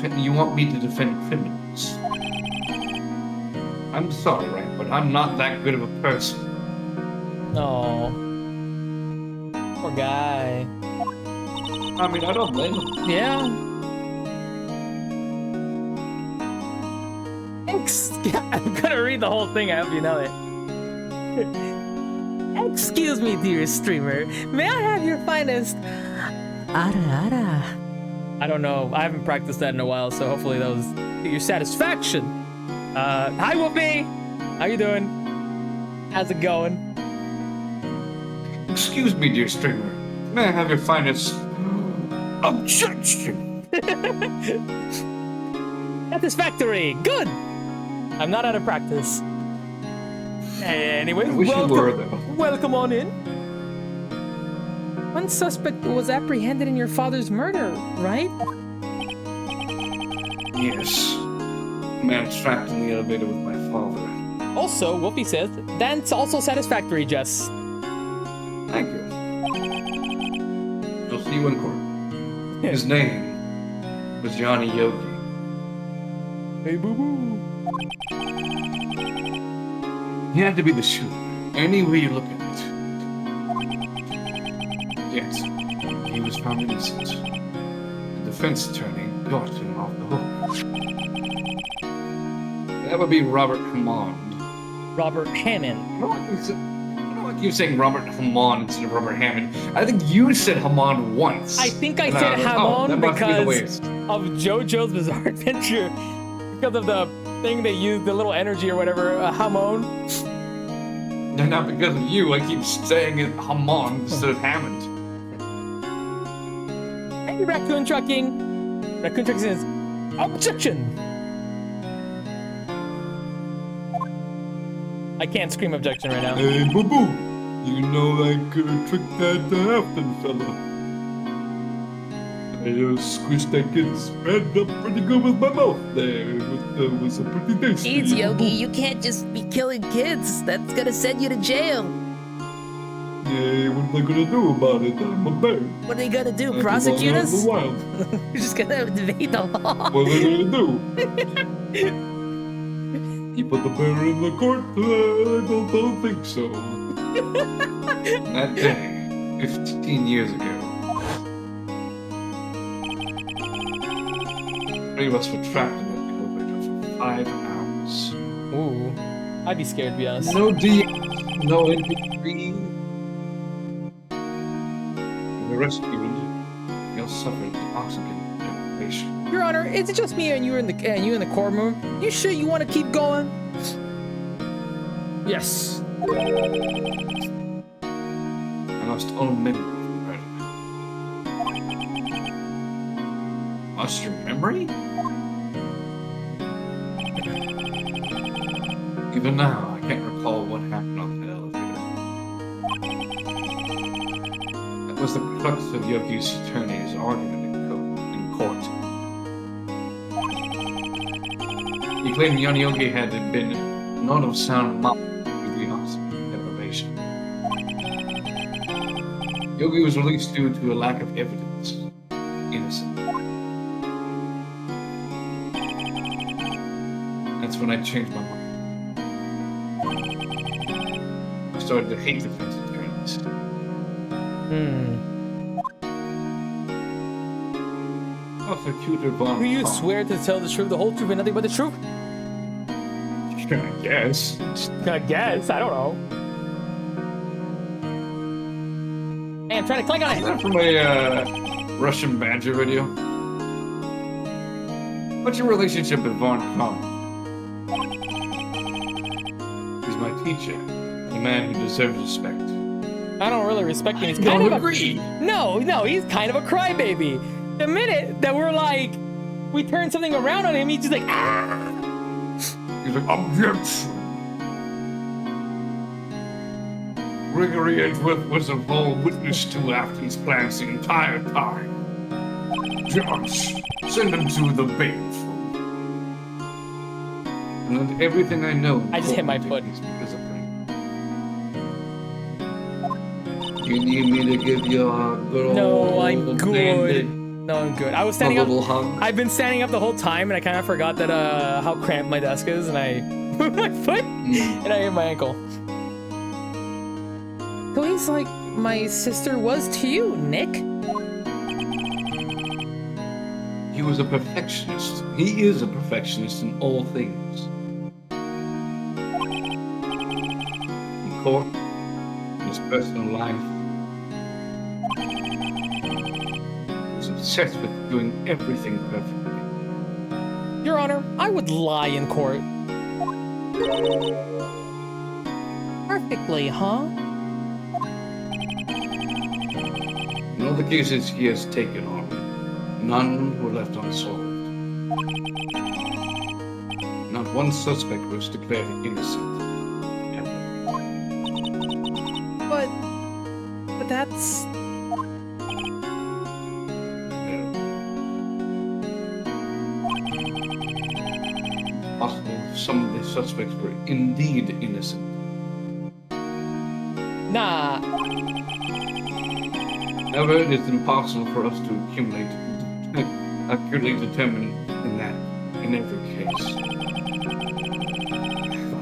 and you want me to defend criminals. I'm sorry, right, but I'm not that good of a person. Oh. Poor guy. I mean, I don't blame him. Yeah. I'm gonna read the whole thing, I hope you know it. Excuse me, dear streamer. May I have your finest ara. I don't know. I haven't practiced that in a while, so hopefully that was to your satisfaction. Hi, Whoopi! How you doing? How's it going? Excuse me, dear streamer. May I have your finest objection? Satisfactory! Good! I'm not out of practice. Anyway, I wish you were, though. Welcome on in. One suspect was apprehended in your father's murder, right? Yes. Man trapped in the elevator with my father. Also, Wolfie says, that's also satisfactory, Jess. Thank you. You'll see you in court. His name was Johnny Yogi. Hey, boo-boo. He had to be the shooter, any way you look at it. Yet, he was found innocent. The defense attorney got him off the hook. That would be Robert Hammond. Robert Hammond. I don't like you saying Robert Hammond instead of Robert Hammond. I think you said Hammond once. I think I And said was like, Hammond that must be the way because it's- of JoJo's Bizarre Adventure. Because of the thing they used, the little energy or whatever, Hammond. And not because of you, I keep saying it Hammond instead of Hammond. Hey, Raccoon Trucking. Raccoon Trucking says, objection. I can't scream objection right now. Hey, boo-boo! You know I could have tricked that to happen, fella. I squished that kid's head up pretty good with my mouth there. It was a pretty tasty. Jeez, Yogi, you can't just be killing kids. That's gonna send you to jail. Yeah, what am I gonna do about it? I'm a bear. What are they gonna do? I Prosecute belong out in us? the wild. You're just gonna evade the law. What are they gonna do? You put the bear in the court? I don't think so. That day, 15 years ago, three of us were trapped in that elevator for 5 hours. Ooh. I'd be scared, to be honest. No DM, no MP3. were rescued. You'll suffer the oxygen deprivation. Your Honor, is it just me and you in the courtroom? You sure you want to keep going? Yes. I lost all memory of the murder. Lost your memory? Even now, I can't recall what happened on the elevator. That was the crux of Yogi's attorney's argument in court. He claimed young Yogi had been not of sound mind with the oxygen deprivation. Yogi was released due to a lack of evidence. Innocent. That's when I changed my mind. I started to hate defense attorneys. Prosecutor Von Do you Trapp. swear to tell the truth, the whole truth, and nothing but the truth? I guess. I guess. I don't know. Hey, I'm trying to click on Is it. that from a Russian Badger video? What's your relationship with Von Trapp? He's my teacher, the man who deserves respect. I don't really respect him. He's I kind don't of agree. No, he's kind of a crybaby. The minute that we're like, we turn something around on him, he's just like, ah! He's like, objection. Gregory Edgeworth was a full witness to Afton's plans the entire time. Judge, send him to the bailiff room. And everything I know. I just hit my foot. Is because of him. You need me to give you a good old No, I'm good. bandit, No, I'm good. I was a standing up. little hug. I've been standing up the whole time, and I kind of forgot that how cramped my desk is, and I moved my foot, and I hit my ankle. So he's like my sister was to you, Nick. He was a perfectionist. He is a perfectionist in all things. In court, in his personal life. He was obsessed with doing everything perfectly. Your Honor, I would lie in court. Perfectly, huh? In all the cases he has taken on, none were left unsolved. Not one suspect was declared innocent. Ever. But that's... Possible some of the suspects were indeed innocent. Nah. However, it is impossible for us to accurately determine in every case.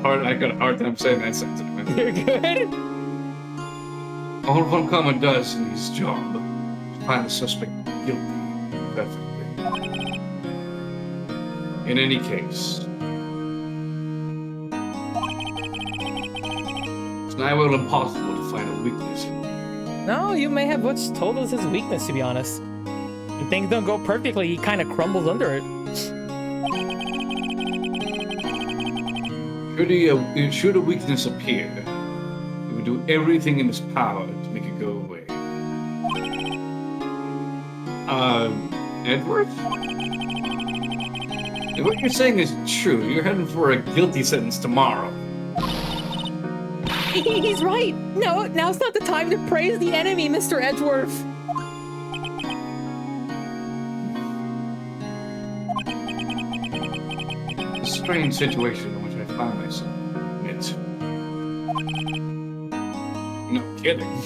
I got a hard time saying that sentence. You're good? All Von Common does in his job is find the suspect guilty perfectly. In any case, it's nigh well impossible to find a weakness in him. No, you may have what's told us his weakness, to be honest. When things don't go perfectly, he kind of crumbles under it. Should a weakness appear, he would do everything in his power to make it go away. Edward? If what you're saying is true, you're heading for a guilty sentence tomorrow. He's right. No, now's not the time to praise the enemy, Mr. Edgeworth. A strange situation in which I find myself. It's... No kidding.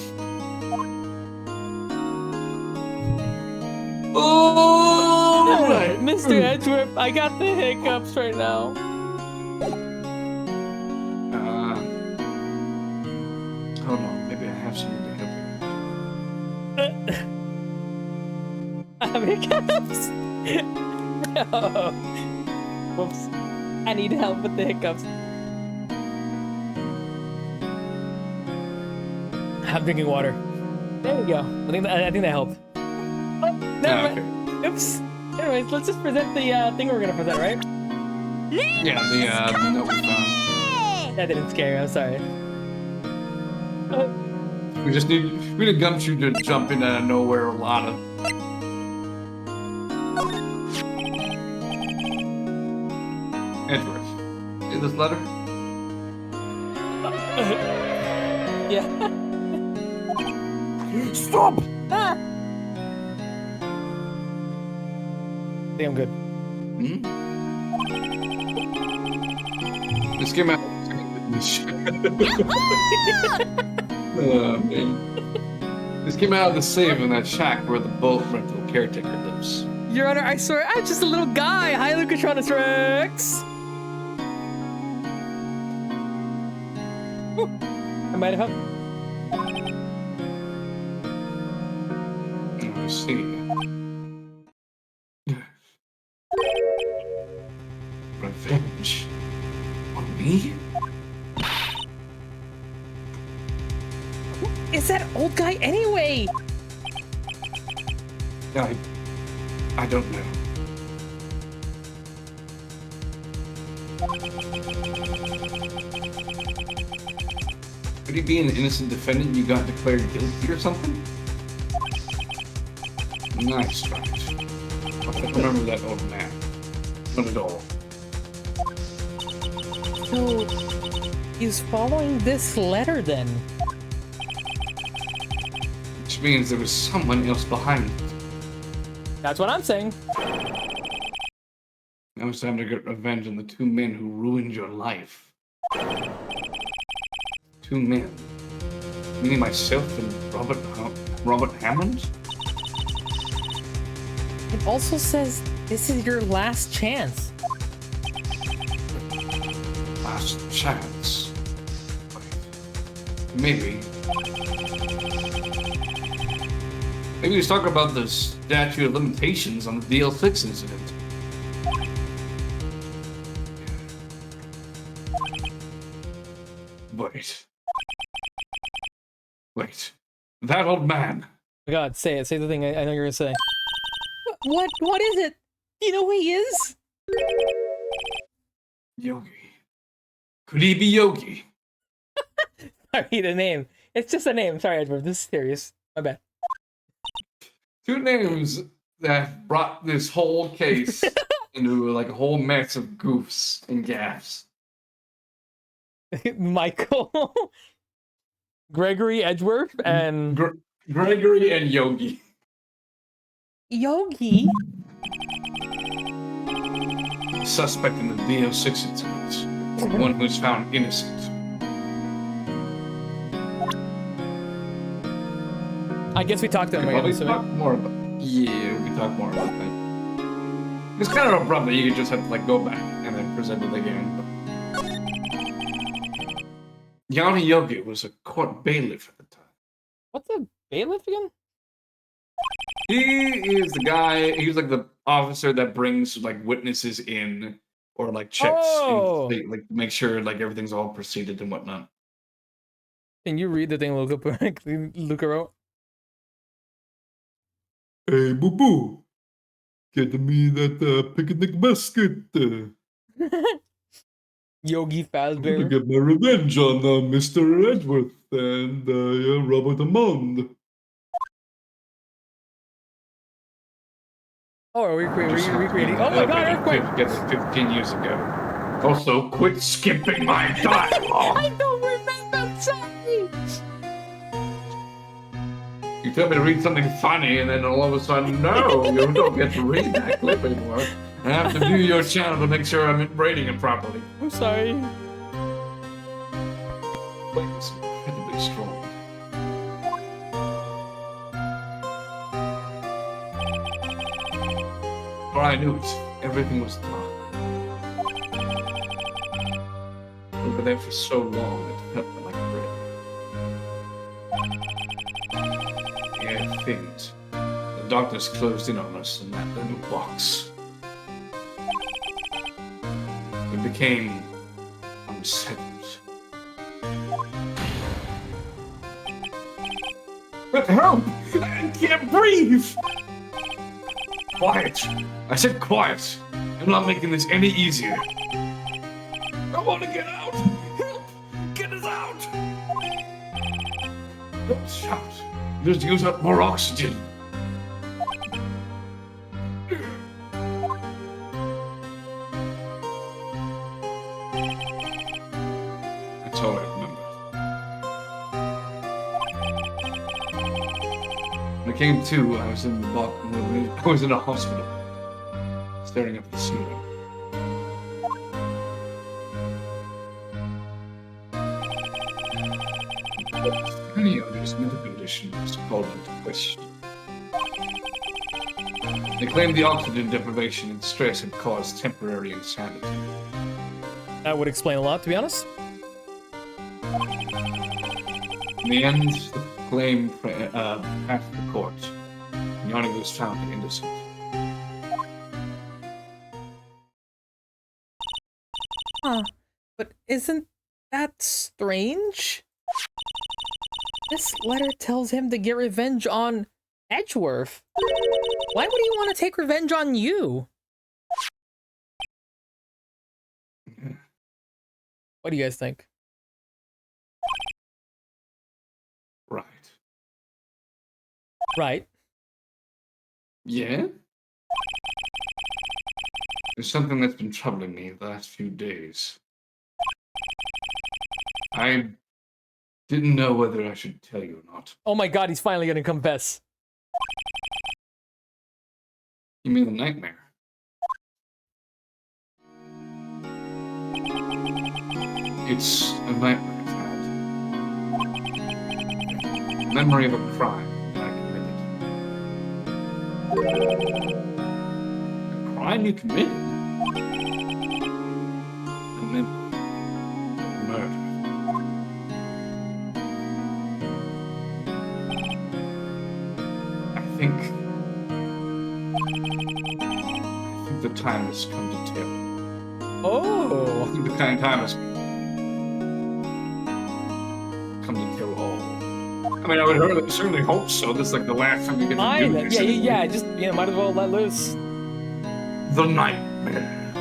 Oh, right. Mr. Edgeworth, I got the hiccups right now. Hold on, maybe I have something to help you. I have hiccups. No. Whoops. I need help with the hiccups. I'm drinking water. There you go. I think that helped. Oh, never mind. Oops. Anyways, let's just present the thing we're gonna present, right? Yeah, the note we found. That didn't scare you. I'm sorry. We need Gumshoe to jump in out of nowhere a lot of. Edgeworth. See this letter? Yeah. Stop! Ah. I think I'm good. Hmm? This came out. Oh, man. This came out of the save in that shack where the boat rental caretaker lives. Your Honor, I swear, I'm just a little guy. Hi, Lucatronus Rex. Ooh, I might have helped. I see. Revenge on me? Who is that old guy anyway? I don't know. Could he be an innocent defendant you got declared guilty or something? Nice, Wright. I don't remember that old man. Not at all. So, he's following this letter then? Which means there was someone else behind it. That's what I'm saying. Now it's time to get revenge on the two men who ruined your life. Two men? Meaning myself and Robert Hammond? It also says this is your last chance. Last chance. Maybe. Maybe he's talking about the statute of limitations on the DL6 incident. Wait. That old man. Oh my God, say it. Say the thing I know you're gonna say. What is it? Do you know who he is? Yogi. Could he be Yogi? Sorry, the name. It's just a name. Sorry, Edward. This is serious. My bad. Two names that brought this whole case into like a whole mess of goofs and gaffes. Michael, Gregory Edgeworth, and Gregory and Yogi. Yogi. Suspect in the DO6 incident. The one who's found innocent. I guess we talked to him Well, again. we So talk more about. Yeah, we talk more about that. It's kind of a problem that you could just have to like go back and then present it again. But... Yanni Yogi was a court bailiff at the time. what's a bailiff again? He is the guy. He's like the officer that brings like witnesses in or like checks, Oh. like make sure like everything's all proceeded and whatnot. Can you read the thing Luca wrote? Hey, boo boo. Get me that picnic basket. Yogi I'm gonna Fazbear. get my revenge on Mr. Edgeworth and Robert Hammond. Oh, are we recreating? Oh my God, earthquake! Gets 15 years ago. Also, quit skipping my dialogue. I don't remember. Sorry. You tell me to read something funny, and then all of a sudden, no, you don't get to read that clip anymore. I have to view your channel to make sure I'm rating it properly. I'm sorry. It's incredibly strong. For I knew it, everything was dark. We were there for so long, it felt like bread. The air thinned. The darkness closed in on us in that little box. We became unsettled. Help! I can't breathe! Quiet! I said quiet! I'm not making this any easier. I want to get out! Help! Get us out! Don't shout. Just use up more oxygen. That's all I remember. When I came to, I was in the I was in a hospital, staring up at the ceiling. Any other's mental condition was called into question. They claimed the oxygen deprivation and stress had caused temporary insanity. That would explain a lot, to be honest. In the end, the claim passed the court. Yanni was found innocent. Huh. But isn't that strange? This letter tells him to get revenge on Edgeworth. Why would he want to take revenge on you? What do you guys think? Right. Right. Yeah? There's something that's been troubling me the last few days. I didn't know whether I should tell you or not. Oh my god, he's finally gonna confess. You mean the nightmare? It's a nightmare I've had. A memory of a crime that I committed. A crime you committed? A memory of murder. I think the time has come to tell. Oh. I think the time has come to tell all. I mean, I would certainly hope so. This is like the last time we get to do this. Yeah, just, might as well let loose. The nightmare.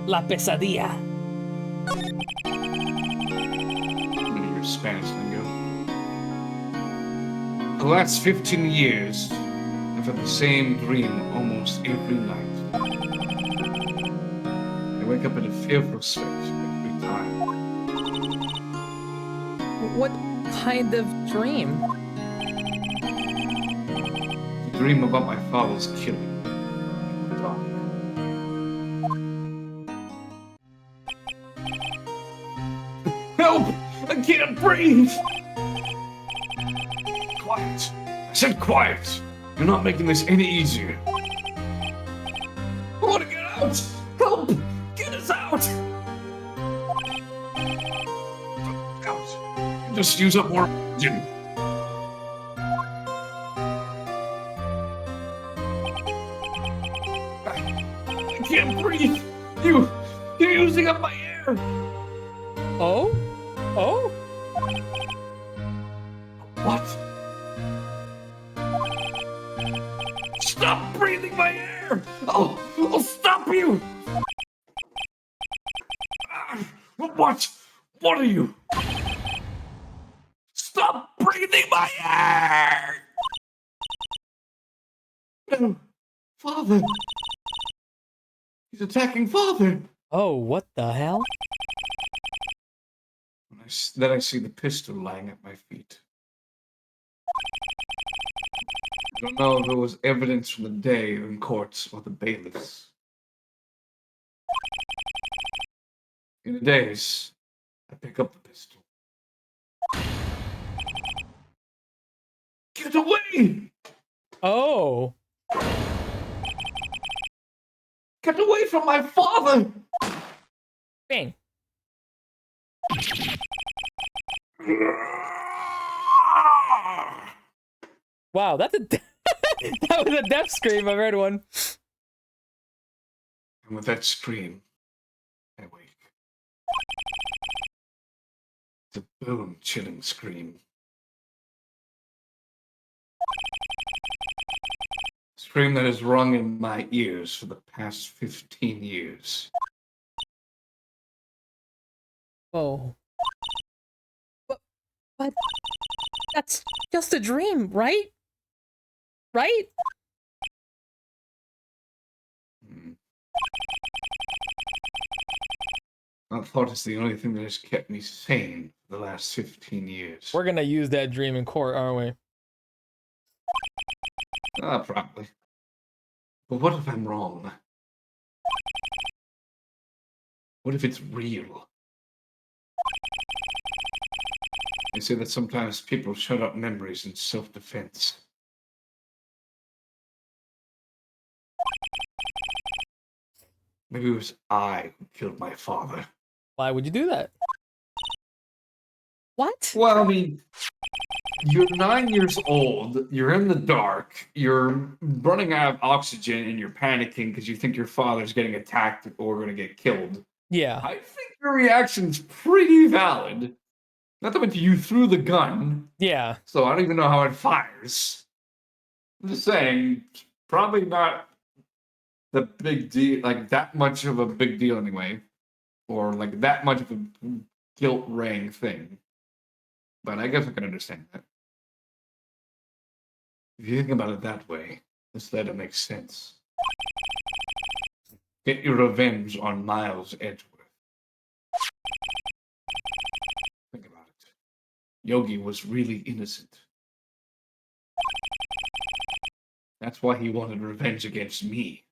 La pesadilla. Your Spanish lingo. For the last 15 years, I've had the same dream almost every night. I wake up in a fearful sweat every time. What kind of dream? The dream about my father's killing. Help! I can't breathe! Quiet. I said quiet. You're not making this any easier. I want to get out! Help! Get us out! Out. Just use up more oxygen. I can't breathe! You're using up my air! Oh? Oh? What? Stop breathing my air! I'll stop you! What? What are you? Stop breathing my air! No, Father. He's attacking Father. Oh, what the hell? Then I see the pistol lying at my feet. I don't know if it was evidence from the day in courts or the bailiffs. In a daze, I pick up the pistol. Get away! Oh. Get away from my father! Bang. Wow, that's a that was a death scream. I've heard one. And with that scream, I wake. It's a bone-chilling scream. scream that has rung in my ears for the past 15 years. Oh. But that's just a dream, right? Right? That thought is the only thing that has kept me sane for the last 15 years. We're gonna use that dream in court, aren't we? Probably. But what if I'm wrong? What if it's real? They say that sometimes people shut up memories in self-defense. Maybe it was I who killed my father. Why would you do that? What? Well, I mean, you're 9 years old, you're in the dark, you're running out of oxygen, and you're panicking because you think your father's getting attacked or going to get killed. Yeah. I think your reaction's pretty valid. Not that much you threw the gun, Yeah. so I don't even know how it fires. I'm just saying, it's probably not the big deal, like that much of a big deal anyway, or like that much of a guilt-ring thing. But I guess I can understand that. If you think about it that way, this letter makes sense. Get your revenge on Miles Edgeworth. Think about it. Yogi was really innocent. That's why he wanted revenge against me.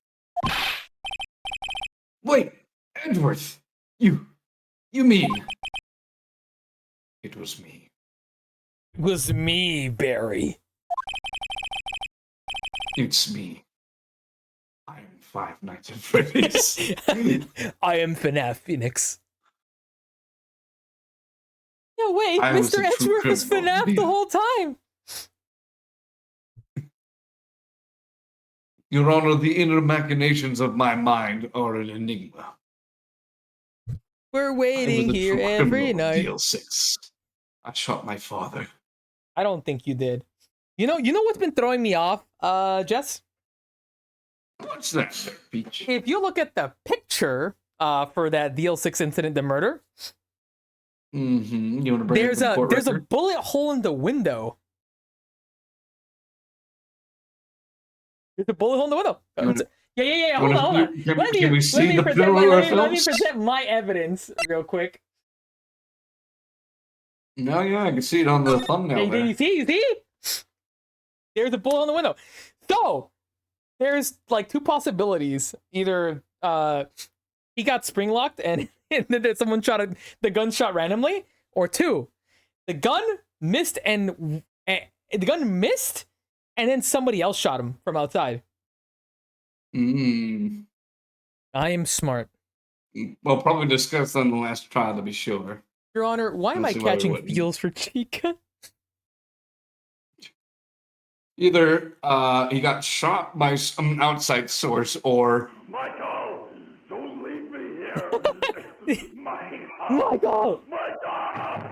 Wait, Edgeworth! You mean... It was me. It was me, Barry. It's me. I am Five Nights at Freddy's. I am FNAF Phoenix. No, wait, I was Mr. a true Edgeworth was criminal, FNAF the Leah. whole time. Your Honor, the inner machinations of my mind are an enigma. We're I was waiting a here true every criminal in night. DL6. I shot my father. I don't think you did. You know what's been throwing me off, Jess? What's that, Sir Peach? If you look at the picture, for that DL6 incident, the murder, Mm-hmm. You want to bring there's up the court a record? bullet hole in the window. There's a bullet hole in the window. You wanna- Yeah. wanna- Hold on. can we see the film Let me ourselves? present my evidence real quick. No, yeah, I can see it on the thumbnail Yeah, there. you see? There's a bullet in the window. So there's like two possibilities. Either he got spring locked and then someone the gun shot randomly, or two, the gun missed and then somebody else shot him from outside. Mm. I am smart. We'll probably discuss on the last trial to be sure. Your Honor, why am I Let's see why we catching wouldn't. feels for Chica? Either he got shot by some outside source, or Michael, don't leave me here. Michael! Michael!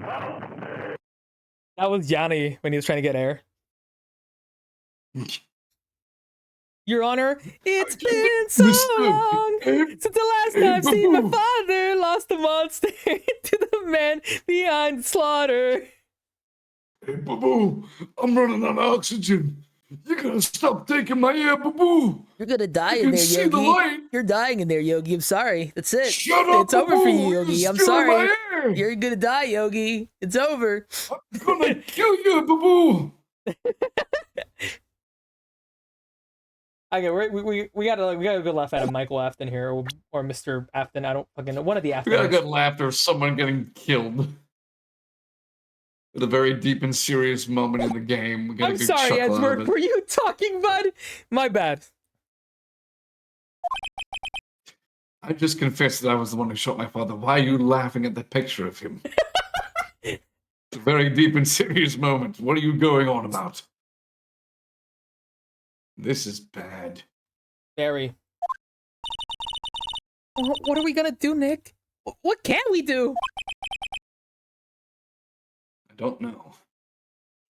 Help me! That was Johnny when he was trying to get air. Your Honor, it's been so long since the last time seen my father lost the monster to the man behind the slaughter. Hey, Boo-Boo, I'm running out of oxygen. You gotta stop taking my air, Boo-Boo. You're gonna die You in can there, see the Yogi. light. You're dying in there, Yogi. I'm sorry. That's it. Shut up, It's over for you, Boo-Boo. Yogi. You're I'm stealing sorry. my air. You're gonna die, Yogi. It's over. I'm gonna kill you, Boo-Boo. Okay, we gotta go laugh at a Michael Afton here, or Mr. Afton. I don't fucking know. One of the we got a Aftons. good laughter of someone getting killed. At a very deep and serious moment in the game. We got a I'm good sorry, chuckle out of Edgeworth. it. Were you talking, bud? My bad. I just confessed that I was the one who shot my father. Why are you laughing at the picture of him? It's a very deep and serious moment. What are you going on about? This is bad. Barry. What are we gonna do, Nick? What can we do? I don't know.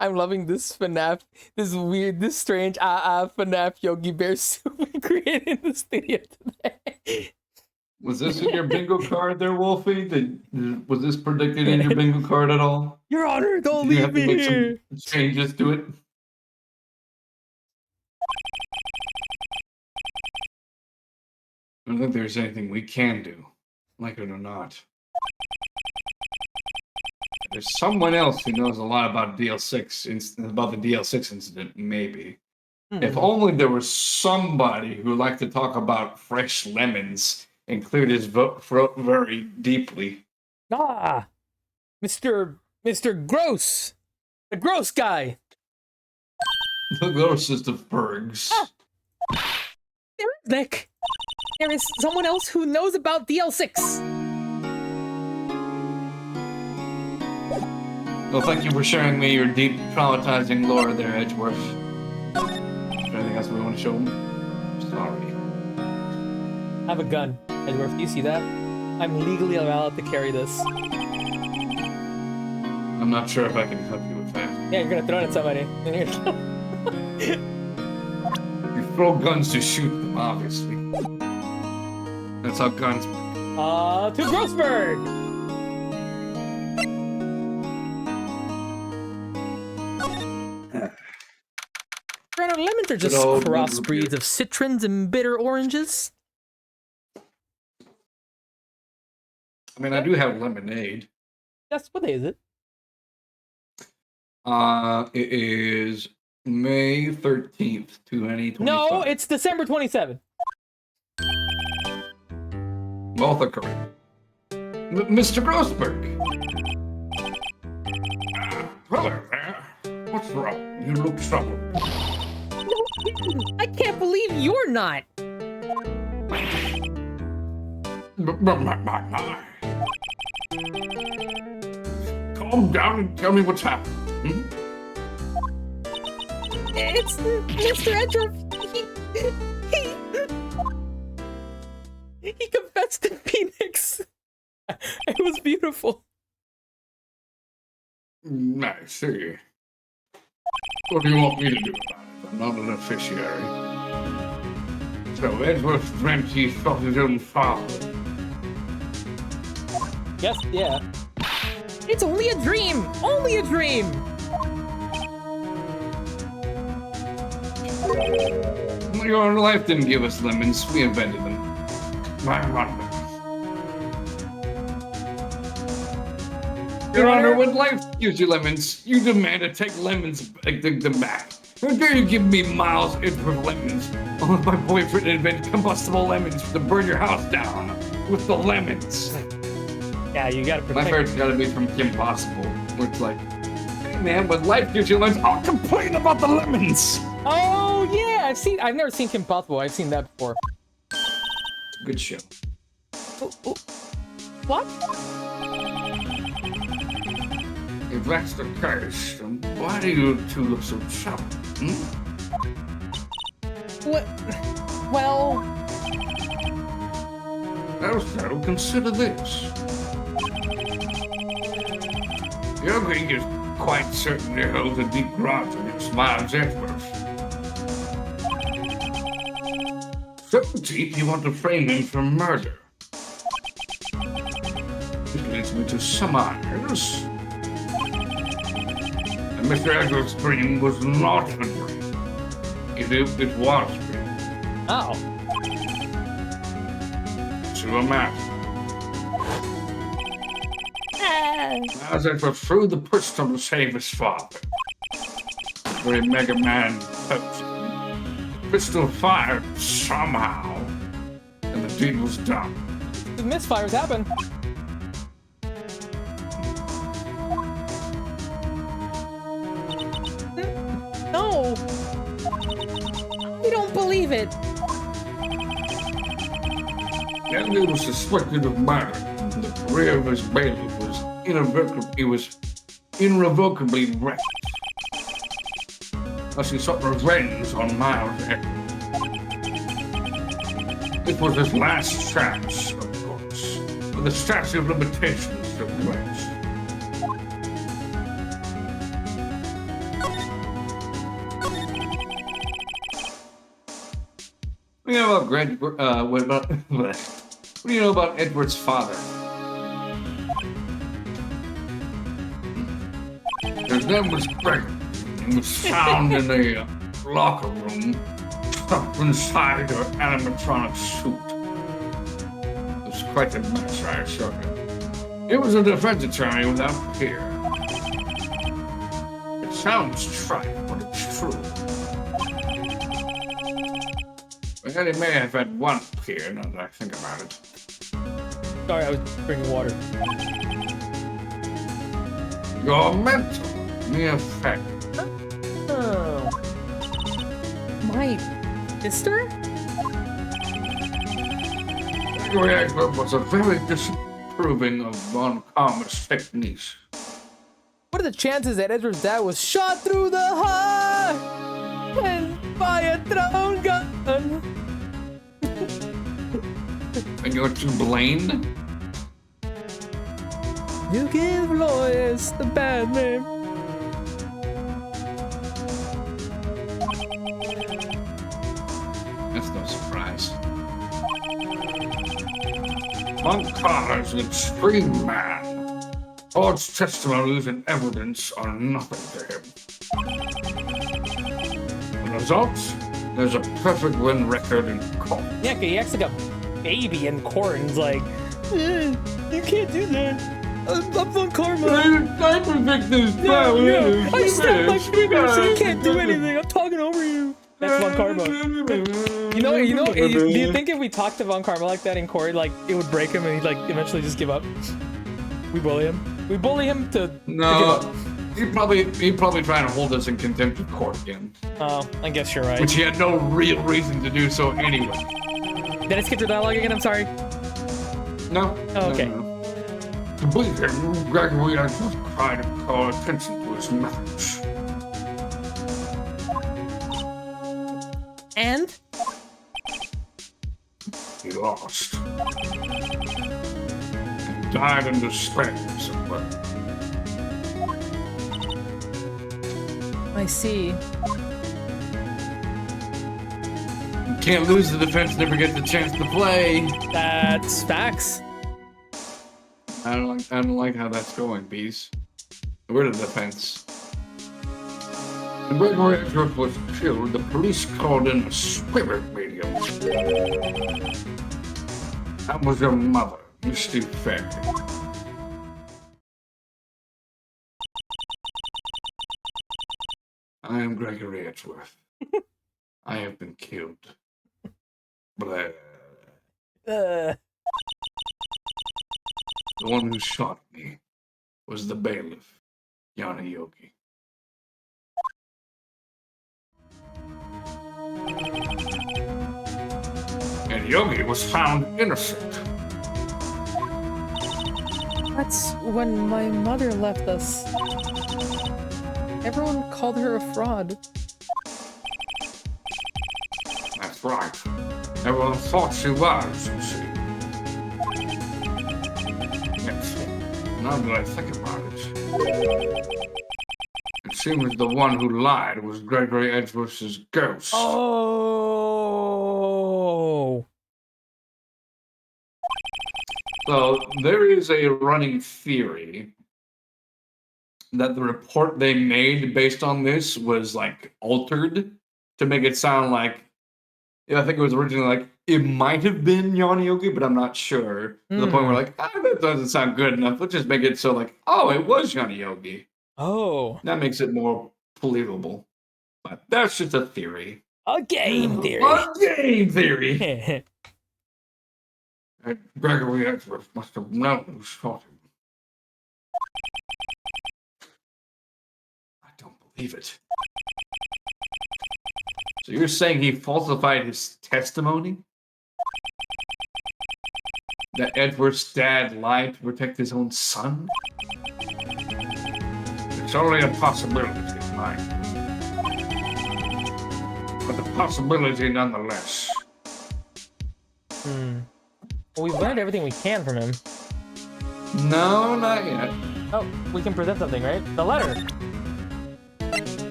I'm loving this FNAF, this strange FNAF Yogi Bear soup we created in the studio today. Was this in your bingo card there, Wolfie? Was this predicted in your bingo card at all? Your Honor, don't Did you leave have to me make here. some changes to it? I don't think there's anything we can do, like it or not. There's someone else who knows a lot about about the DL6 incident, maybe. If only there was somebody who liked to talk about fresh lemons and cleared his throat very deeply. Ah, Mr. Gross, the gross guy. The grossest of bergs. There is Nick. There is someone else who knows about DL6. Well, thank you for sharing me your deep, traumatizing lore there, Edgeworth. Is there anything else we want to show him? Sorry. I have a gun. Edward, do you see that? I'm legally allowed to carry this. I'm not sure if I can help you with that. Yeah, you're gonna throw it at somebody. You throw guns to shoot them, obviously. That's how guns work. To Grossberg! Brandon, lemons are just old crossbreeds of citrons and bitter oranges. I mean, I do have lemonade. Yes, what day is it? It is May 13th, 2025. No, it's December 27th. Both are correct. Mr. Grossberg. Hello there. What's wrong? You look troubled. I can't believe you're not. My. Calm down and tell me what's happened. It's Mr. Edgeworth. He confessed to Phoenix. It was beautiful. I see. What do you want me to do about it? I'm not an officiary. So Edgeworth dreamt he shot his own father. Yes, yeah. It's only a dream! Only a dream! Your life didn't give us lemons. We invented them. My wonder. Your Honor, when life gives you lemons, you demand to take lemens back. How dare you give me Miles Edgeworth lemons? Oh, my boyfriend invented combustible lemons to burn your house down with the lemons. Yeah, you gotta protect. My favorite's gotta be from Kim Possible, where it's like, hey man, when life gives you lemons, I'll complain about the lemons. Oh yeah, I've never seen Kim Possible. I've seen that before. It's a good show. Oh. What? If that's the case, then why do you two look so troubled? What? Well, Also, consider this. Yogi is quite certain he holds a deep grudge against Miles Edgeworth. So deep you want to frame him for murder. This leads me to some ideas. And Mr. Edgeworth's dream was not a dream. It was a dream. oh. To imagine. Miles Edgeworth threw the pistol to save his father. Very Mega Man pose. The pistol fired somehow, and the deed was done. The misfires happen. No. We don't believe it. Edley was suspected of murder, and the career of his bailiff was irrevocably wrecked. Thus he sought revenge on Miles Edgeworth. It was his last chance, of course, but the statute of limitations took place. What do you know about what do you know about Edward's father? His name was Greg. He was found in a locker room, stuffed inside an animatronic suit. It was quite a mess, I assure you. He was a defense attorney without peer. It sounds trite, but it's true. Well, he may have had one peer, now that I think about it. Sorry, I was drinking water. Your mental, mere fact. Oh. My sister? Gregory Edward was a very disapproving of Von Karma's techniques. What are the chances that Edward's dad was shot through the heart and by a thrown gun? And you're to blame? You give lawyers the bad name. That's no surprise. Von Karma is an extreme man. Ford's testimonies and evidence are nothing to him. The results? There's a perfect win record in court. Yeah, he acts like a baby in court and is like, you can't do that. I'm on karma. I predict this power. I snapped my finger, so you can't do anything. I'm talking over you. That's Von Karma. You know. Do you think if we talked to Von Karma like that in court, like it would break him and he'd like eventually just give up? We bully him. We bully him to give No, up. he'd probably try and hold us in contempt of court again, Oh, I guess you're right. which he had no real reason to do so anyway. Did I skip your dialogue again? I'm sorry. No. Oh, okay. No. To believe him, Gregory had just tried to call attention to his methods. And He lost. And died in despair somewhere. I see. You can't lose the defense, never get the chance to play. That's facts. I don't like how that's going, Bees. We're the defense. When Gregory Edward was killed, the police called in a spirit medium. That was your mother, Misty Fairy. I am Gregory Edgeworth. I have been killed. Blah. Uh, The one who shot me was the bailiff, Yana Yogi. And Yogi was found innocent. that's when my mother left us. Everyone called her a fraud. That's right. Everyone thought she was, you see. Yes. Now that I think about it, it seems the one who lied was Gregory Edgeworth's ghost. Oh. So there is a running theory that the report they made based on this was like altered to make it sound like, I think it was originally like it might have been Yana Yogi, but I'm not sure. To the point where like, that doesn't sound good enough. Let's just make it so like, oh, it was Yana Yogi. Oh. That makes it more believable. But that's just a theory. A game theory. A game theory. And Gregory Edgeworth must have known who shot him. I don't believe it. So you're saying he falsified his testimony? That Edward's dad lied to protect his own son? It's only a possibility, Mike. But the possibility nonetheless. Well, we've learned everything we can from him. No, not yet. Oh, we can present something, right? The letter.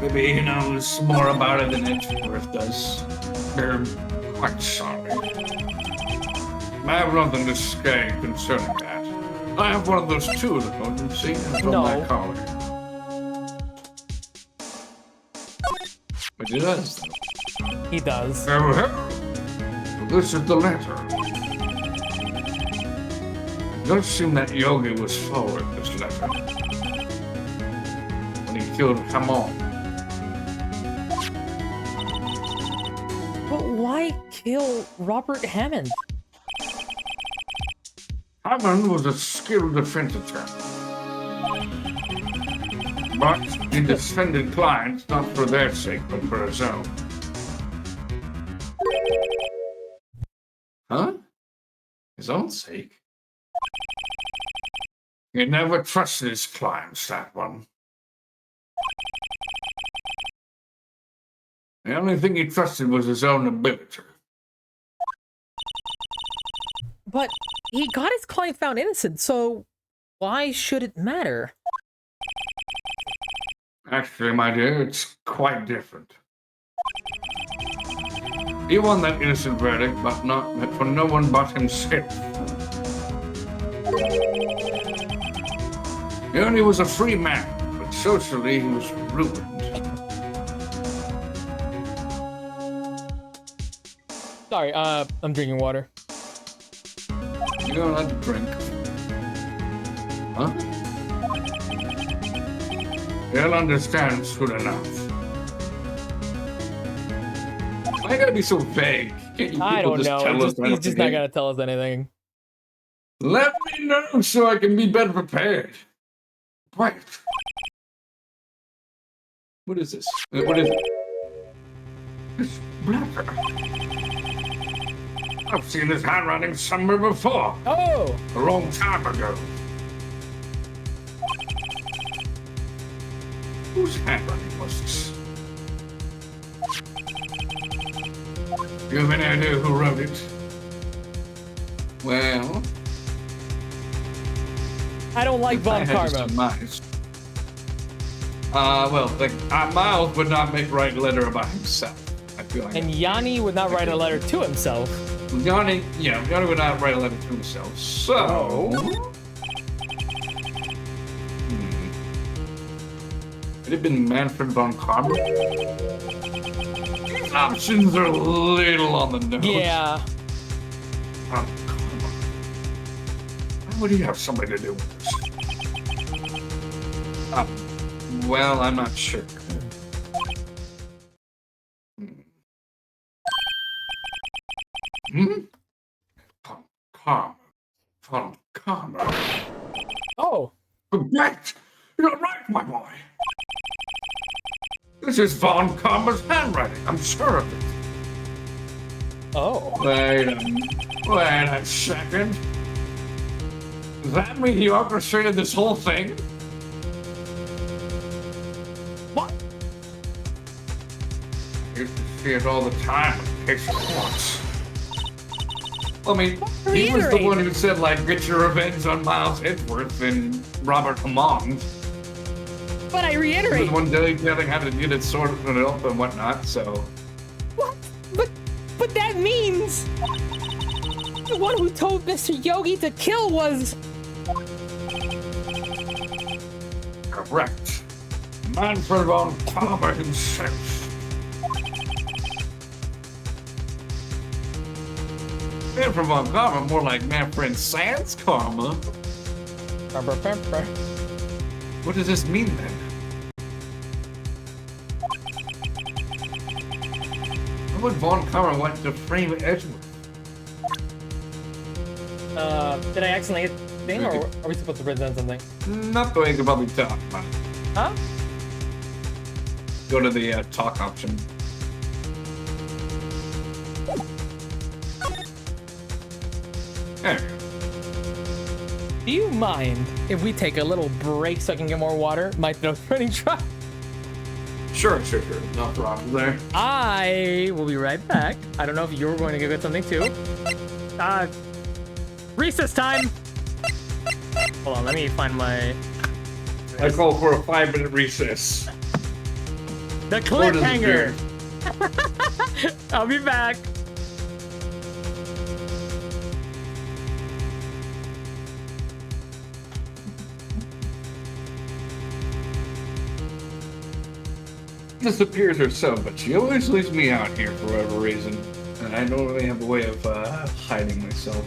Maybe he knows more about it than Edgeworth does. I'm quite sorry. I have nothing to say concerning that. I have one of those too, don't you see? From No. my colleague. But he does. He does. This is the letter. It does seem that Yogi was forward this letter. When he killed Hamon. But why kill Robert Hammond? Hammond was a skilled defense attorney. But he defended clients not for their sake, but for his own. Huh? His own sake? He never trusted his clients, that one. The only thing he trusted was his own ability. But he got his client found innocent, so why should it matter? Actually, my dear, it's quite different. He won that innocent verdict, but not for no one but himself. He only was a free man, but socially he was ruined. Sorry, I'm drinking water. You don't have to drink. Huh? He'll understand soon enough. Why you gotta be so vague? Can't you I people don't just know. tell us He's just not gonna tell us anything. Let me know so I can be better prepared. Wait. What is this? What is it? This letter. I've seen this handwriting somewhere before. Oh! A long time ago. Whose handwriting was this? You have any idea who wrote it? Well, I don't like Von I had Karma. some mice. Well, like, Miles would not make Wright a letter about himself. I feel like. And Yanni would not write a letter to himself. Yanni would not write a letter to himself. So. Could it have been Manfred von Karma? These options are a little on the nose. Yeah. Von Karma. Why would he have something to do with this? Well, I'm not sure. Hmm? Von Karma. Von Karma. Oh. Right! You're right, my boy! This is Von Karma's handwriting, I'm sure of it. Oh. Wait a second. Does that mean he orchestrated this whole thing? What? I used to see it all the time in case of courts. Well, I mean, he was the one who said, like, get your revenge on Miles Edgeworth and Robert Hammond. But I He reiterate. was one day telling how to get it sorted up and whatnot, so. What? But that means the one who told Mr. Yogi to kill was. Correct. Manfred von Karma himself. Manfred von Karma, more like Manfred Sans Karma. What does this mean then? Why would Von Karma want to frame Edgeworth? Did I accidentally hit thing, or are we supposed to present something? Not the way you could probably talk about it. Huh? Go to the talk option. There. Do you mind if we take a little break so I can get more water? My throat's running dry. Sure. No problem there. I will be right back. I don't know if you're going to go get something too. Recess time. Hold on, let me find my. I call for a 5-minute recess. The cliffhanger. I'll be back. Disappears or so, but she always leaves me out here for whatever reason. And I don't really have a way of hiding myself.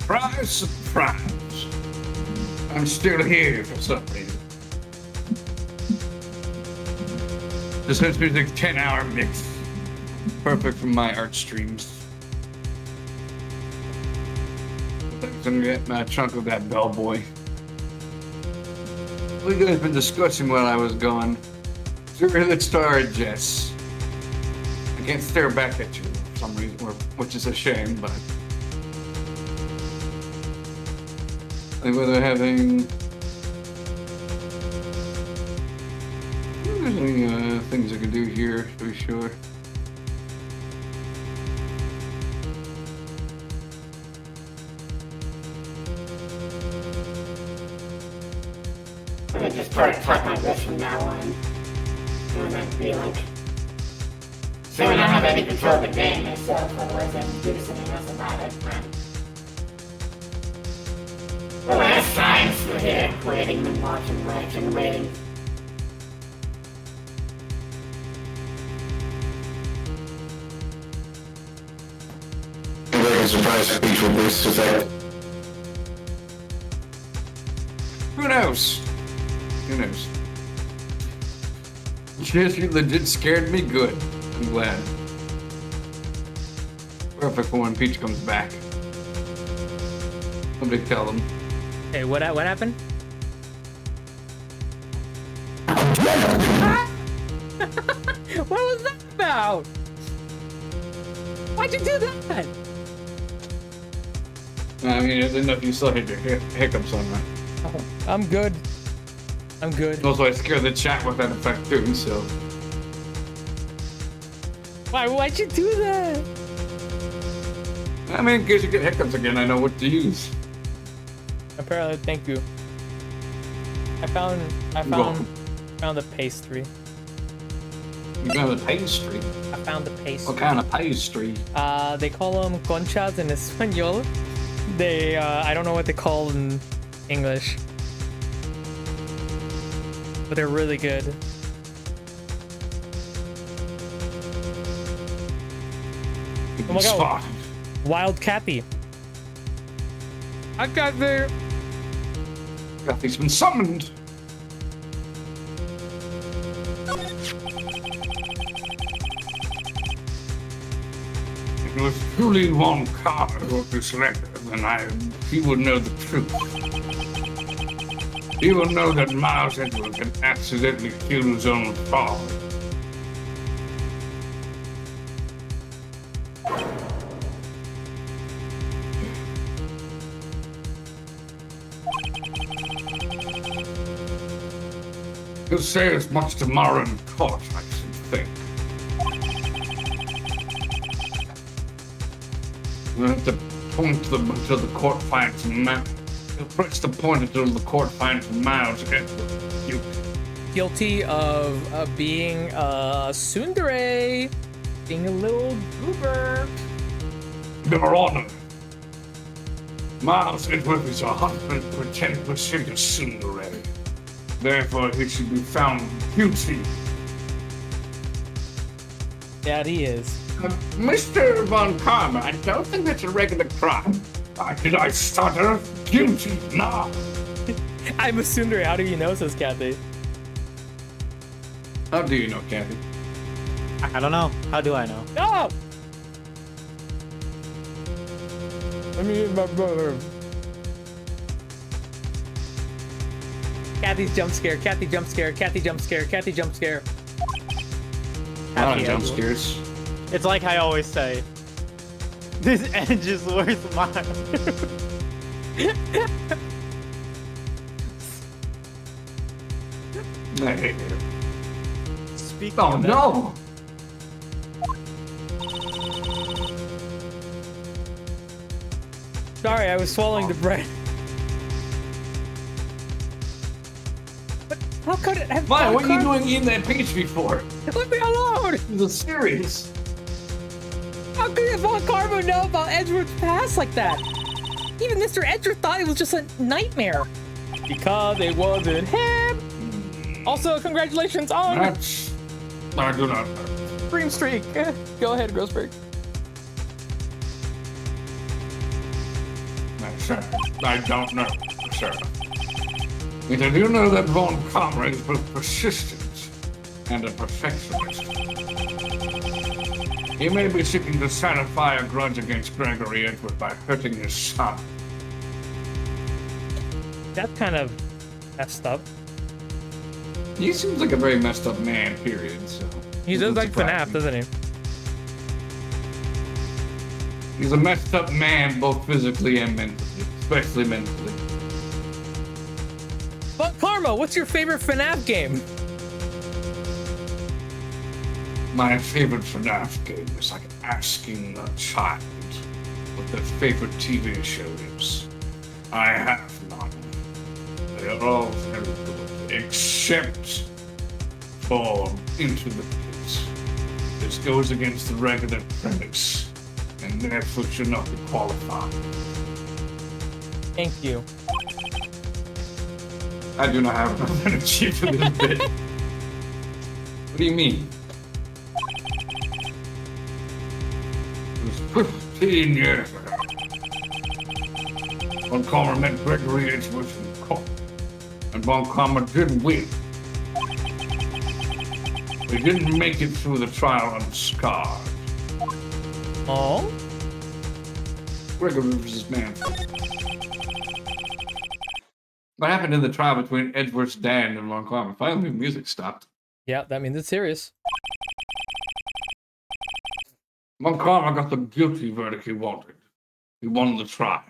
Surprise, surprise. I'm still here for some reason. This has been a 10-hour mix. Perfect for my art streams. I'm gonna get my chunk of that bellboy. You guys have been discussing while I was gone. Sure, let's start, Jess. I can't stare back at you for some reason, which is a shame, but I think whether having there's any things I can do here to be sure. I'm gonna just start typing like this from now on. And then be like, so I don't have any control of the game myself, otherwise I can do something else about it. The last time we're here waiting and watching, waiting. I'm very surprised speech with this is that Who knows? Who knows? Jess, you legit scared me good. I'm glad. Perfect for when Peach comes back. Somebody tell them. Hey, what happened? What was that about? Why'd you do that? I mean, I didn't know if you still had your hiccups on that. Oh, I'm good. I'm good. Also, I scared the chat with that effect too, so. Why'd you do that? I mean, in case you get hiccups again, I know what to use. Apparently, thank you. I found welcome. the pastry. You found the pastry? I found the pastry. What kind of pastry? They call them conchas in Espanol. They, I don't know what they call in English. But they're really good. Oh my god. Wild Kathy. I got there. Kathy's been summoned. If it was truly Von Carter who wrote this letter, then he would know the truth. He would know that Miles Edwards had accidentally killed his own father. He'll say as much tomorrow in court, I should think. We'll have to point them until the court finds Miles. He'll press the point until the court finds Miles Edwards guilty. Guilty of being a tsundere, being a little goober. Your Honor, Miles Edwards is 110% a tsundere. Therefore, he should be found guilty. Yeah, he is. Mr. Von Karma, I don't think that's a regular crime. Did I stutter? Guilty, nah. I'm a tsundere. How do you know, says Kathy? How do you know, Kathy? I don't know. How do I know? Oh! Let me get my brother. Kathy's jump scare. Kathy jump scare. Kathy jump scare. Kathy jump scare. A lot of jump scares. It's like I always say. This edge is worth mine. Speaking Oh of that, no! Sorry, I was swallowing the bread. But how could it have? Why? What are you doing eating that pastry for? Leave me alone! It's serious. How could Von Karma know about Edward's past like that? Even Mr. Edward thought it was just a nightmare. Because it wasn't him. Also, congratulations on That's... I do not know. Dream Streak. Go ahead, Grossberg. Sir, I don't know, sir. But I do know that Von Karma is both persistent and a perfectionist. He may be seeking to satisfy a grudge against Gregory Edward by hurting his son. That's kind of messed up. He seems like a very messed up man, period, so... He does like FNAF, doesn't he? He's a messed up man, both physically and mentally. Especially mentally. But Karma, what's your favorite FNAF game? My favorite FNAF game is like asking a child what their favorite TV show is. I have none. They are all very good, except for Into the Pit. This goes against the regular premise, and therefore should not be qualified. Thank you. I do not have enough energy for this bit. What do you mean? It was 15 years ago. Von Karma met Gregory Edwards in court, and Von Karma did win. He didn't make it through the trial unscarred. Oh? Gregory was his man. What happened in the trial between Edward's dad and Von Karma? Finally, the music stopped. Yeah, that means it's serious. Von Karma got the guilty verdict he wanted. He won the trial.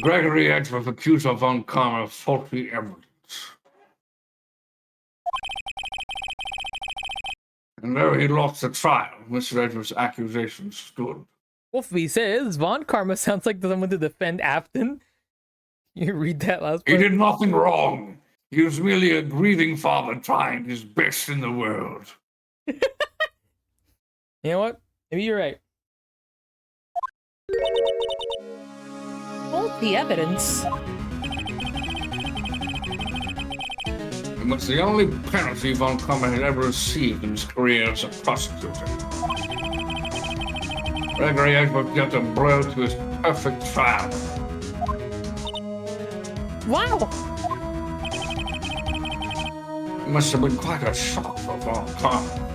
Gregory Edwards accused of Von Karma of faulty evidence. And though he lost the trial, Mr. Edwards' accusations stood. Wolfie says Von Karma sounds like someone to defend Afton. You read that last He part? did nothing wrong. He was merely a grieving father trying his best in the world. You know what? Maybe you're right. Faulty evidence? It was the only penalty Von Karma had ever received in his career as a prosecutor. Gregory Edwards got a blow to his perfect trial. Wow. It must have been quite a shock for Von Karma.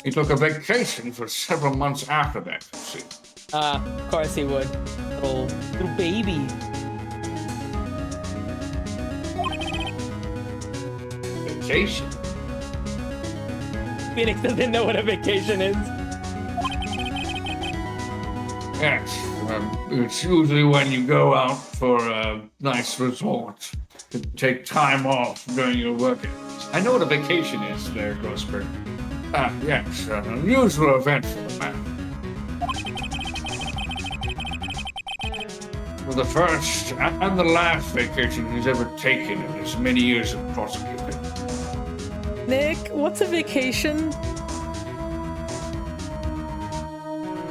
He took a vacation for several months after that, you see. Of course he would. Little baby. Vacation. Phoenix doesn't know what a vacation is. Yes, it's usually when you go out for a nice resort to take time off during your work hours. I know what a vacation is there, Grossberg. Yes, an unusual event for the man. For the first and the last vacation he's ever taken in his many years of prosecuting. Nick, what's a vacation?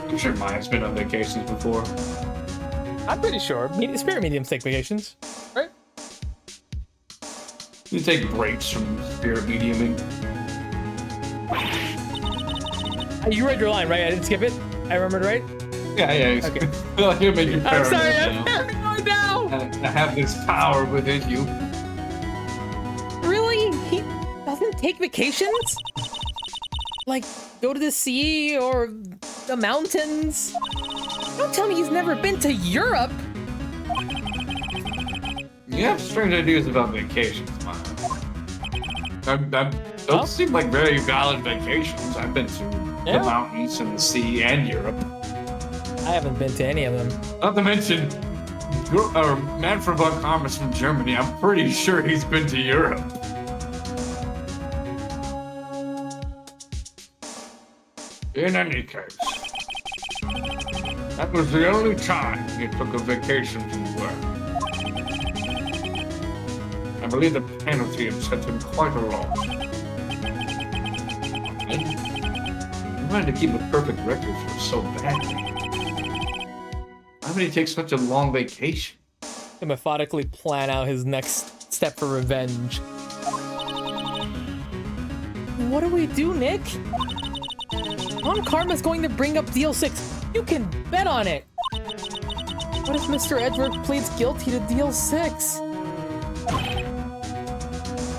I'm sure Maya's been on vacations before. I'm pretty sure. Spirit mediums take vacations, right? You take breaks from spirit mediuming. You read your line, right? I didn't skip it. I remembered right. Yeah. Okay. Well, you made you I'm sorry. paranoid I'm now. paranoid now. I have this power within you. Really? He doesn't take vacations? Like, go to the sea or the mountains? Don't tell me he's never been to Europe! You have strange ideas about vacations, Maya. Those seem like very valid vacations. I've been to the mountains and the sea and Europe. I haven't been to any of them. Not to mention, Manfred von Karma's from Germany. I'm pretty sure he's been to Europe. In any case, that was the only time he took a vacation from work. I believe the penalty had set him quite a loss. I wanted to keep a perfect record for so badly. Why would he take such a long vacation? To methodically plan out his next step for revenge. What do we do, Nick? Von Karma's going to bring up Deal 6. You can bet on it. What if Mr. Edward pleads guilty to Deal 6?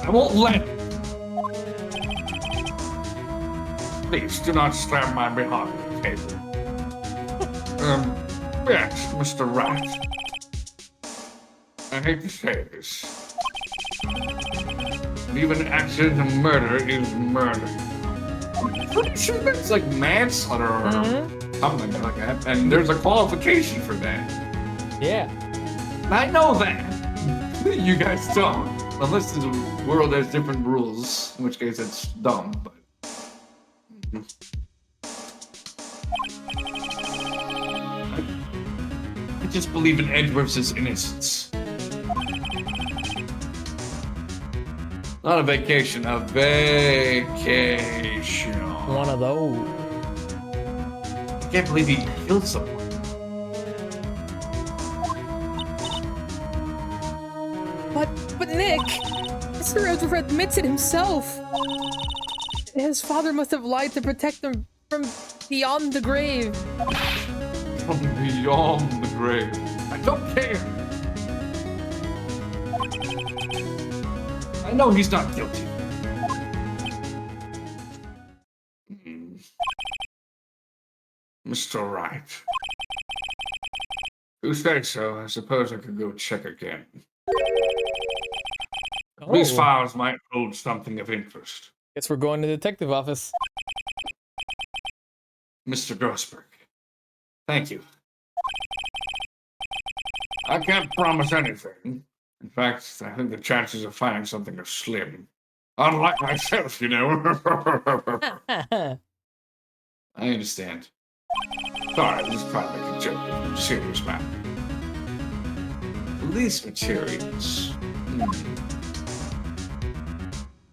I won't let him. Please do not slam my mahogany table. Yes, Mr. Wright. I hate to say this. But even accidental murder is murder. Pretty sure that's like manslaughter or something like that. And there's a qualification for that. Yeah. I know that. You guys don't. Unless the world has different rules, in which case it's dumb, but... I just believe in Edwards' innocence. Not a vacation, a vacation. One of those. I can't believe he killed someone. But Nick, Mr. Edward admits it himself. His father must have lied to protect him from beyond the grave. From beyond the grave. I don't care. I know he's not guilty. Mr. Wright. You say so, I suppose I could go check again. These files might hold something of interest. Guess we're going to the detective office. Mr. Grossberg, thank you. I can't promise anything. In fact, I think the chances of finding something are slim. Unlike myself, you know. I understand. Sorry, I'm just trying to make a joke. I'm a serious man. Police materials.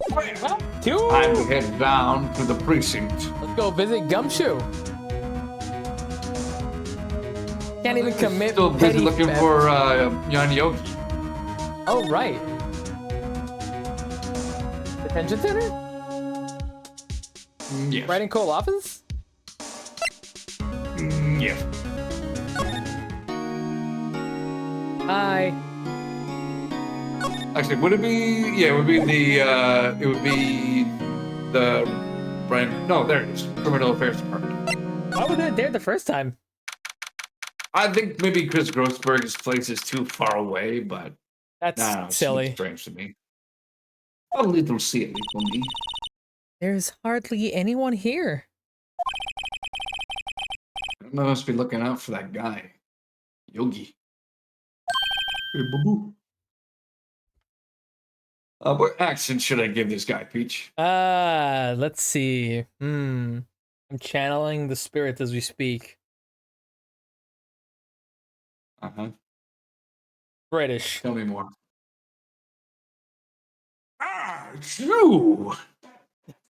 Well, Two. time to head down to the precinct. Let's go visit Gumshoe. Can't even commit. Still busy petty looking theft. for Yan Yogi. Oh, right. Detention center? Yes. Wright and Cole office? Yes. Hi. Actually, would it be? Yeah, it would be the. It would be the. Brand. No, there it is. Criminal Affairs Department. Why was it there the first time? I think maybe Chris Grossberg's place is too far away, but That's I don't know, it silly. seems strange to me. A little silly for me. There's hardly anyone here. I must be looking out for that guy, Yogi. Hey, boo-boo. What accent should I give this guy, Peach? Let's see. I'm channeling the spirit as we speak. Uh-huh. British. Tell me more. Ah, it's you!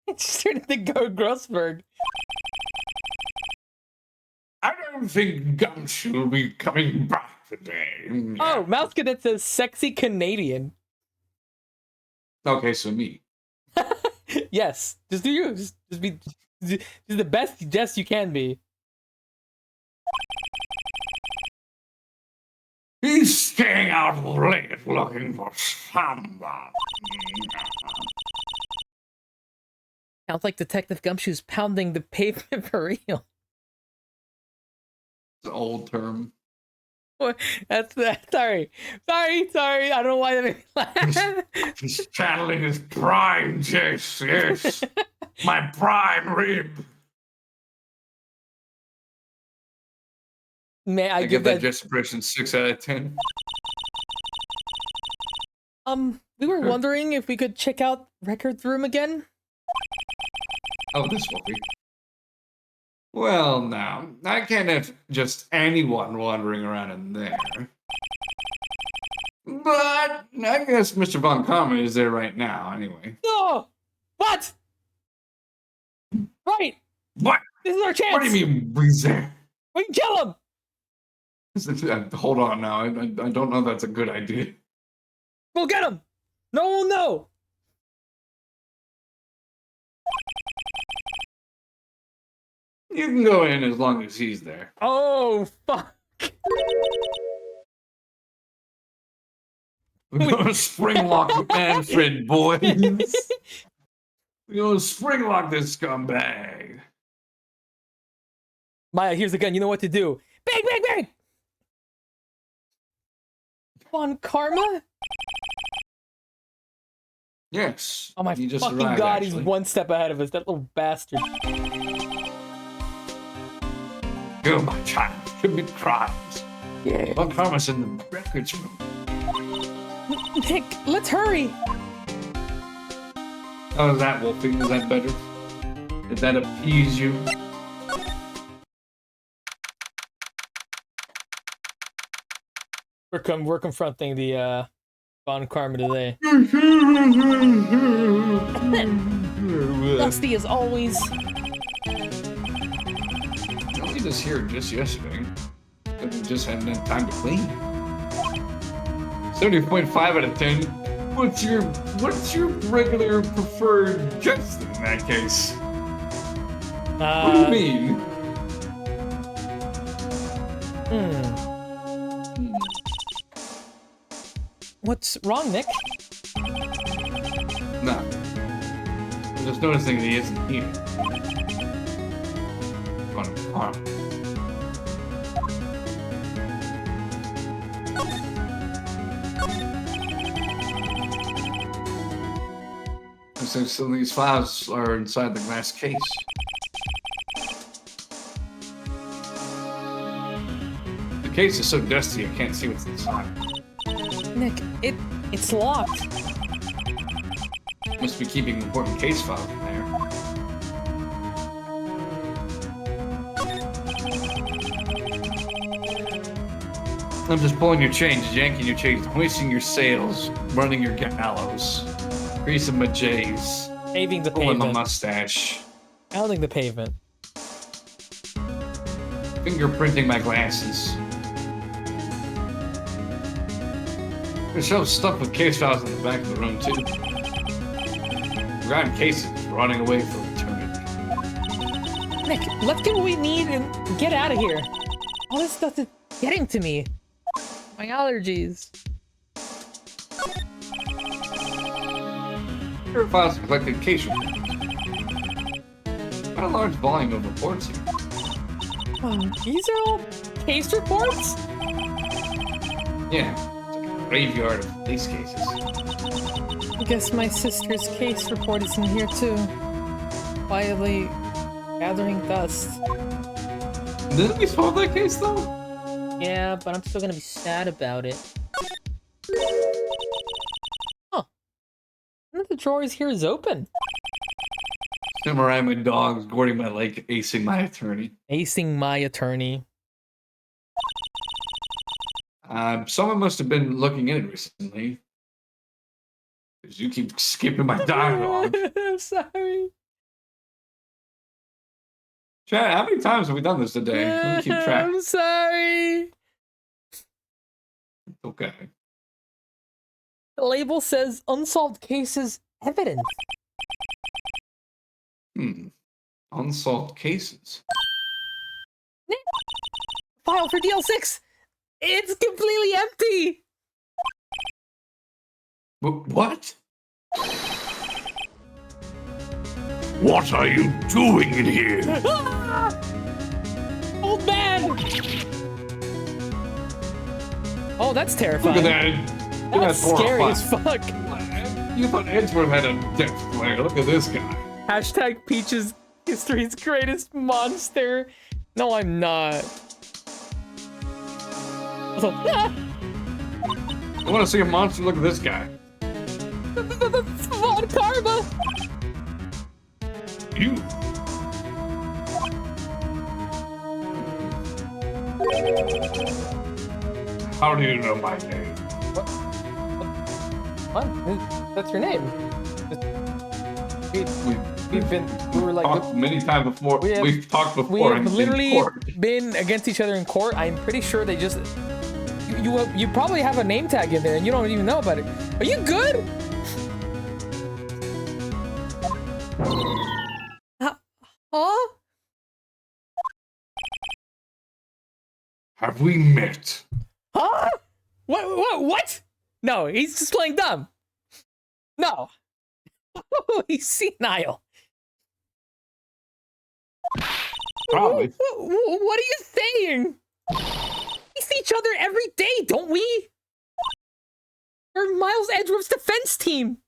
It's turning to go Grossberg. I don't think Gumshoe will be coming back today. Oh, Mouse Cadet says sexy Canadian. Okay, so me. Yes, just do you. Just be just the best Jess you can be. He's staying out late looking for someone. Sounds like Detective Gumshoe's pounding the pavement for real. It's an old term. That's that. Sorry. I don't know why that made me laugh. He's channeling his prime, Jace, yes. My prime rib. May I I give give that that? Jess impression 6 out of 10. We were wondering if we could check out Records Room again. Oh, this will be. Well, now, I can't have just anyone wandering around in there. But I guess Mr. Von Karma is there right now, anyway. No! What? Right! What? This is our chance! What do you mean, he's there? We can kill him! Hold on now, I don't know if that's a good idea. We'll get him! No one will know! You can go in as long as he's there. Oh, fuck! We're gonna springlock Manfred, boys. We're gonna springlock this scumbag. Maya, here's the gun. You know what to do. Bang, bang, bang! On Karma? Yes. Oh my he just fucking arrived, god, actually. he's one step ahead of us. That little bastard. Go, my child. Commit crimes. Yeah. Von Karma's in the records room. Nick, let's hurry! How is that, Wolfie? Is that better? Did that appease you? We're confronting the Von Karma today. Dusty as always. He was here just yesterday. But he just hadn't had time to clean. 70.5 out of 10. What's your regular preferred Jess in that case? What do you mean? What's wrong, Nick? No. I'm just noticing that he isn't here. On farm. So some of these files are inside the glass case. The case is so dusty I can't see what's inside. Nick, it's locked. Must be keeping important case files in there. I'm just pulling your chains, yanking your chains, hoisting your sails, running your gallows, greasing my J's, Paving the pulling my pavement. mustache, Pounding the pavement. fingerprinting my glasses. There's some stuff with case files in the back of the room, too. Forgotten cases running away for eternity. Nick, let's get what we need and get out of here. All this stuff is getting to me. My allergies. Here are files collected case reports. Quite a large volume of reports here. These are all case reports? Yeah, it's like a graveyard of police cases. I guess my sister's case report is in here too. Quietly gathering dust. Didn't we solve that case though? Yeah, but I'm still gonna be sad about it. Huh. One of the drawers here is open. Samurai my dogs, guarding my leg, acing my attorney. Acing my attorney. Someone must have been looking in recently. Because you keep skipping my dialogue. I'm sorry. Chat, how many times have we done this today? Let me keep track. I'm sorry. Okay. The label says unsolved cases evidence. Unsolved cases. File for DL6. It's completely empty. What? What are you doing in here? Ah! Old man. Oh, that's terrifying. Look at that. That's scary as fuck. You thought Edgeworth had a death glare. Look at this guy. Hashtag Peach's history's greatest monster. No, I'm not. Also, I want to see a monster. Look at this guy. Von Karma. You. How do you know my name? What? That's your name. We were like Talked many times before. We've talked we before have in literally court. been against each other in court. I'm pretty sure they just you probably have a name tag in there and you don't even know about it. Are you good? Huh? Have we met? Huh? What? No, he's just playing dumb. No. He's senile. Probably. What are you saying? We see each other every day, don't we? We're Miles Edgeworth's defense team.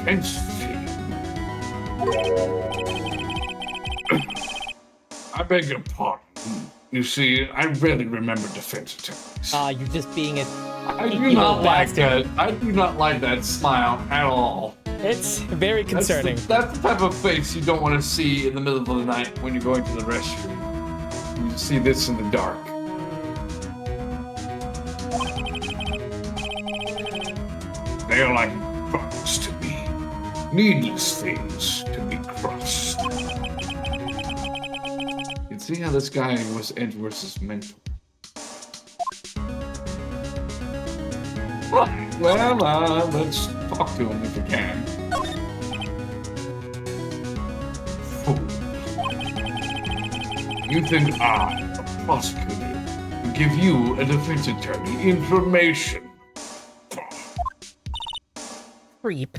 Fence team. I beg your pardon. You see, I rarely remember defense attorneys. You're just being a I do not like that. I do not like that smile at all. It's very concerning. That's the type of face you don't want to see in the middle of the night when you're going to the restroom. You see this in the dark. They are like bugs to me. Needless things to be crushed. You can see how this guy was Edgeworth's mentor. Well, let's talk to him if we can. Fool. You think I, a prosecutor, will give you, a defense attorney, information? Creep.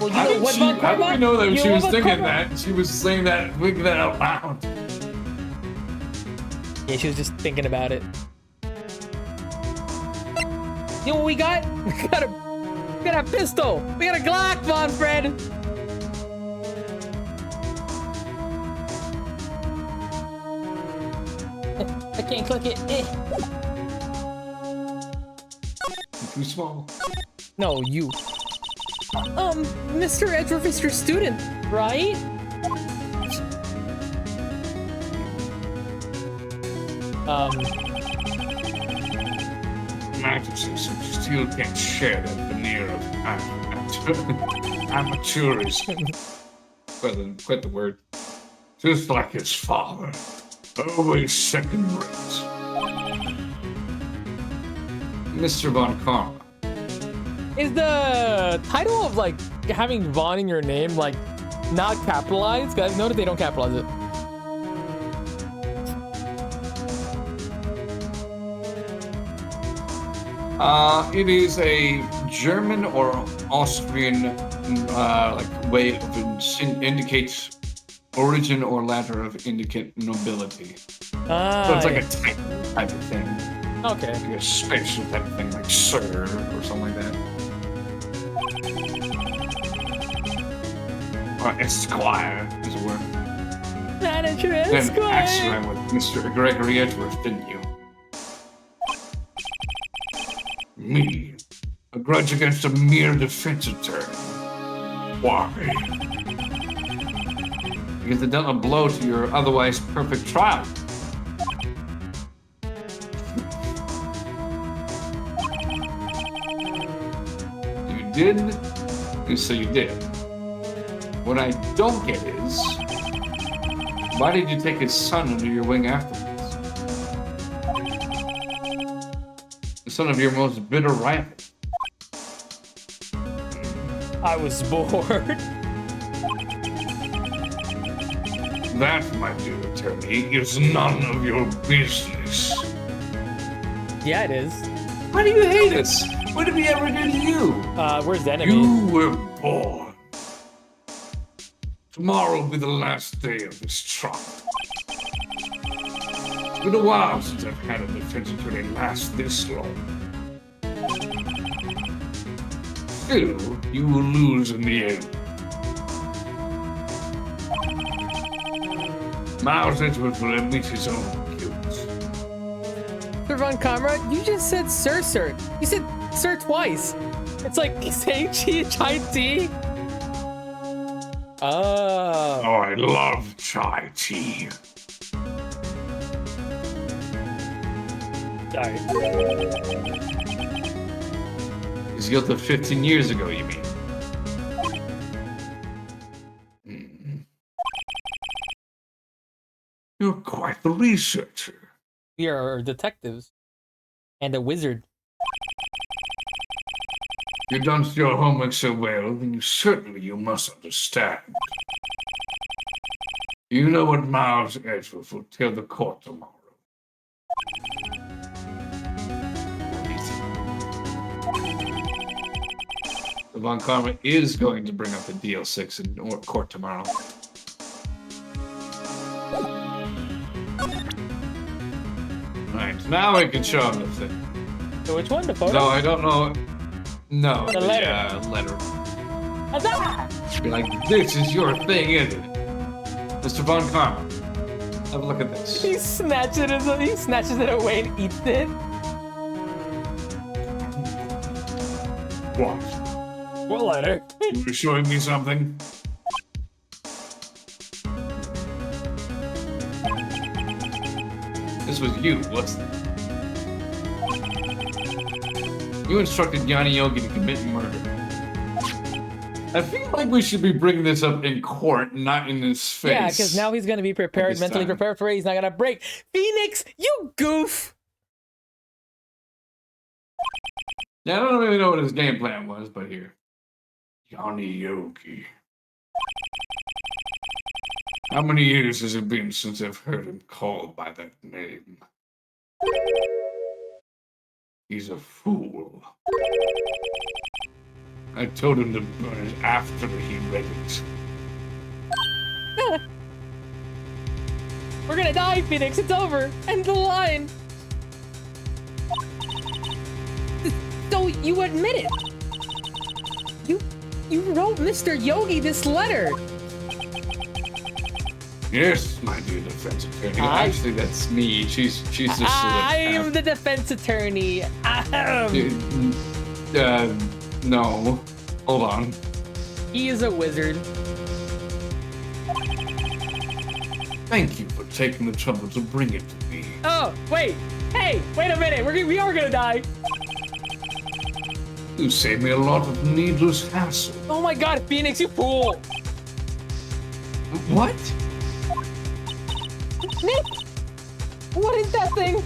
Well, How did we know that she was thinking Karma? that? She was saying that, thinking that out loud. Yeah, she was just thinking about it. You know what we got? We got a pistol. We got a Glock, Von Fred. I can't click it. Too small. No, you. Mr. Edgeworth is your student, right? Mattresses who still can't share that veneer of amateurism. Quite the word. Just like his father. Always second rate. Mr. Von Karma. Is the title of like having Vaughn in your name like not capitalized? Guys, notice they don't capitalize it. It is a German or Austrian like way of indicates origin or ladder of indicate nobility. So it's like a type of thing. Okay. Like a special type of thing, like sir or something like that. Or esquire is a word. Manager Then Esquire. Axel with Mr. Gregory Edgeworth, didn't you? Me. A grudge against a mere defense attorney. Why? Because it dealt a blow to your otherwise perfect trial. You did, and so you did. What I don't get is, why did you take his son under your wing afterwards? The son of your most bitter rival. I was bored. That, my dear attorney, is none of your business. Yeah, it is. Why do you hate us? What did we ever do to you? Where's the enemy? You were born. Tomorrow will be the last day of this trial. It's been a while since I've had a defense attorney last this long. Still, you will lose in the end. Miles Edgeworth will admit his own guilt. Sir Von Kamera, you just said sir. You said sir twice. It's like H-I-T. Oh. Oh, I love chai tea. Sorry. He's guilty of 15 years ago, you mean? You're quite the researcher. We are detectives. And a wizard. You've done your homework so well, then you must understand. You know what Miles Edgeworth will tell the court tomorrow. The Von Karma is going to bring up the DL6 in court tomorrow. Right, now I can show him the thing. So which one? The photo? No, I don't know. No, The letter. Letter. Huzzah! Be like, this is your thing, isn't it? Mr. Von Karma, have a look at this. He snatches it away and eats it. What? What letter? You were showing me something? This was you, wasn't it? You instructed Yanni Yogi to commit murder. I feel like we should be bringing this up in court, not in his face. Yeah, because now he's gonna be prepared, This mentally time. prepared for it. He's not gonna break. Phoenix, you goof! Yeah, I don't really know what his game plan was, but here. Yanni Yogi. How many years has it been since I've heard him called by that name? He's a fool. I told him to burn it after he read it. We're gonna die, Phoenix. It's over. End the line. So you admit it. You wrote Mr. Yogi this letter. Yes, my dear defense attorney. Actually, that's me. She's just I am the defense attorney. No. Hold on. He is a wizard. Thank you for taking the trouble to bring it to me. Oh, wait. Hey, wait a minute. We are gonna die. You saved me a lot of needless hassle. Oh my god, Phoenix, you fool. What? Nick, What is that thing?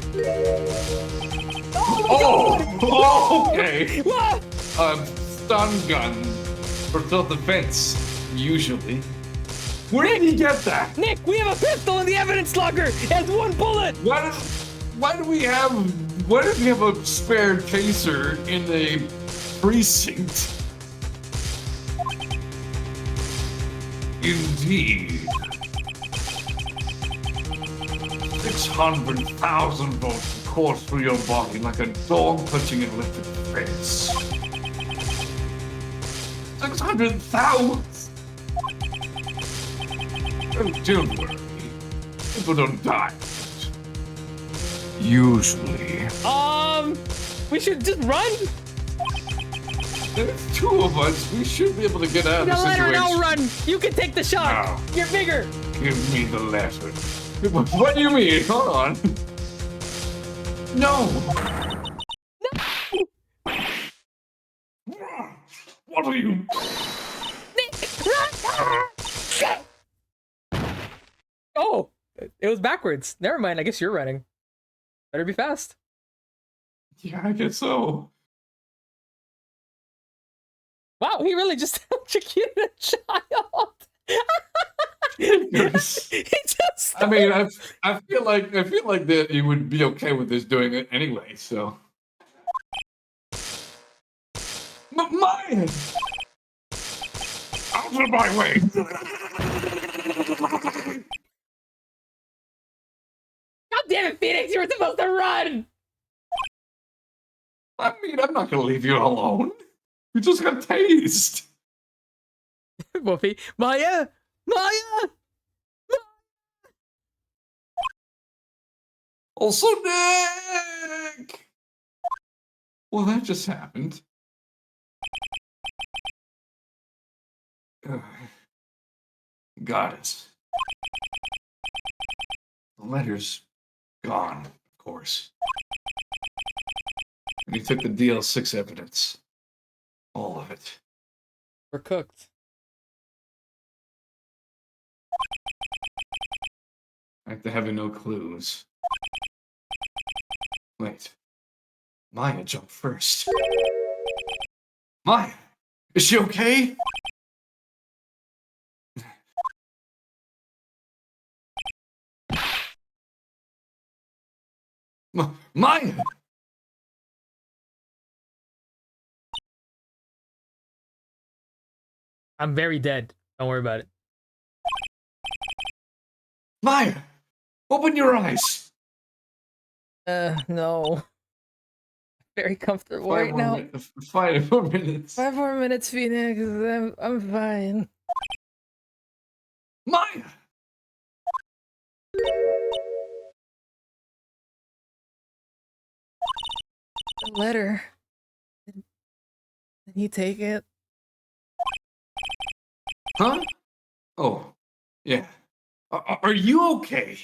Oh, okay. What? Stun gun for self-defense, usually. Where did he get that? Nick, we have a pistol in the evidence locker. It has 1 bullet. Why do we have a spare taser in the precinct? Indeed. 600,000 volts course through your body like a dog punching an electric fence. 600,000! Oh, don't worry. People don't die. Usually. We should just run. There's 2 of us. We should be able to get out of the No, situation. I'll run. You can take the shot. No. You're bigger. Give me the letter. What do you mean? Hold on. No! What are you? Oh, it was backwards. Never mind. I guess you're running. Better be fast. Yeah, I guess so. Wow, he really just electrocuted a child. Yes. He just. I mean, I feel like that you would be okay with this doing it anyway. So, mine. Out of my way. God damn it, Phoenix! You were supposed to run. I mean, I'm not gonna leave you alone. You just got tased. Wolfie, Maya. Also, Nick. Well, that just happened. Got it. The letter's gone, of course. And he took the DL6 evidence. All of it. We're cooked. After having no clues. Wait. Maya jumped first. Maya! Is she okay? Maya! I'm very dead. Don't worry about it. Maya! Open your eyes! No. Very comfortable right now. 5 more minutes. 5 more minutes, Phoenix. I'm fine. Maya! The letter. Did he take it? Huh? Oh, yeah. Are you okay?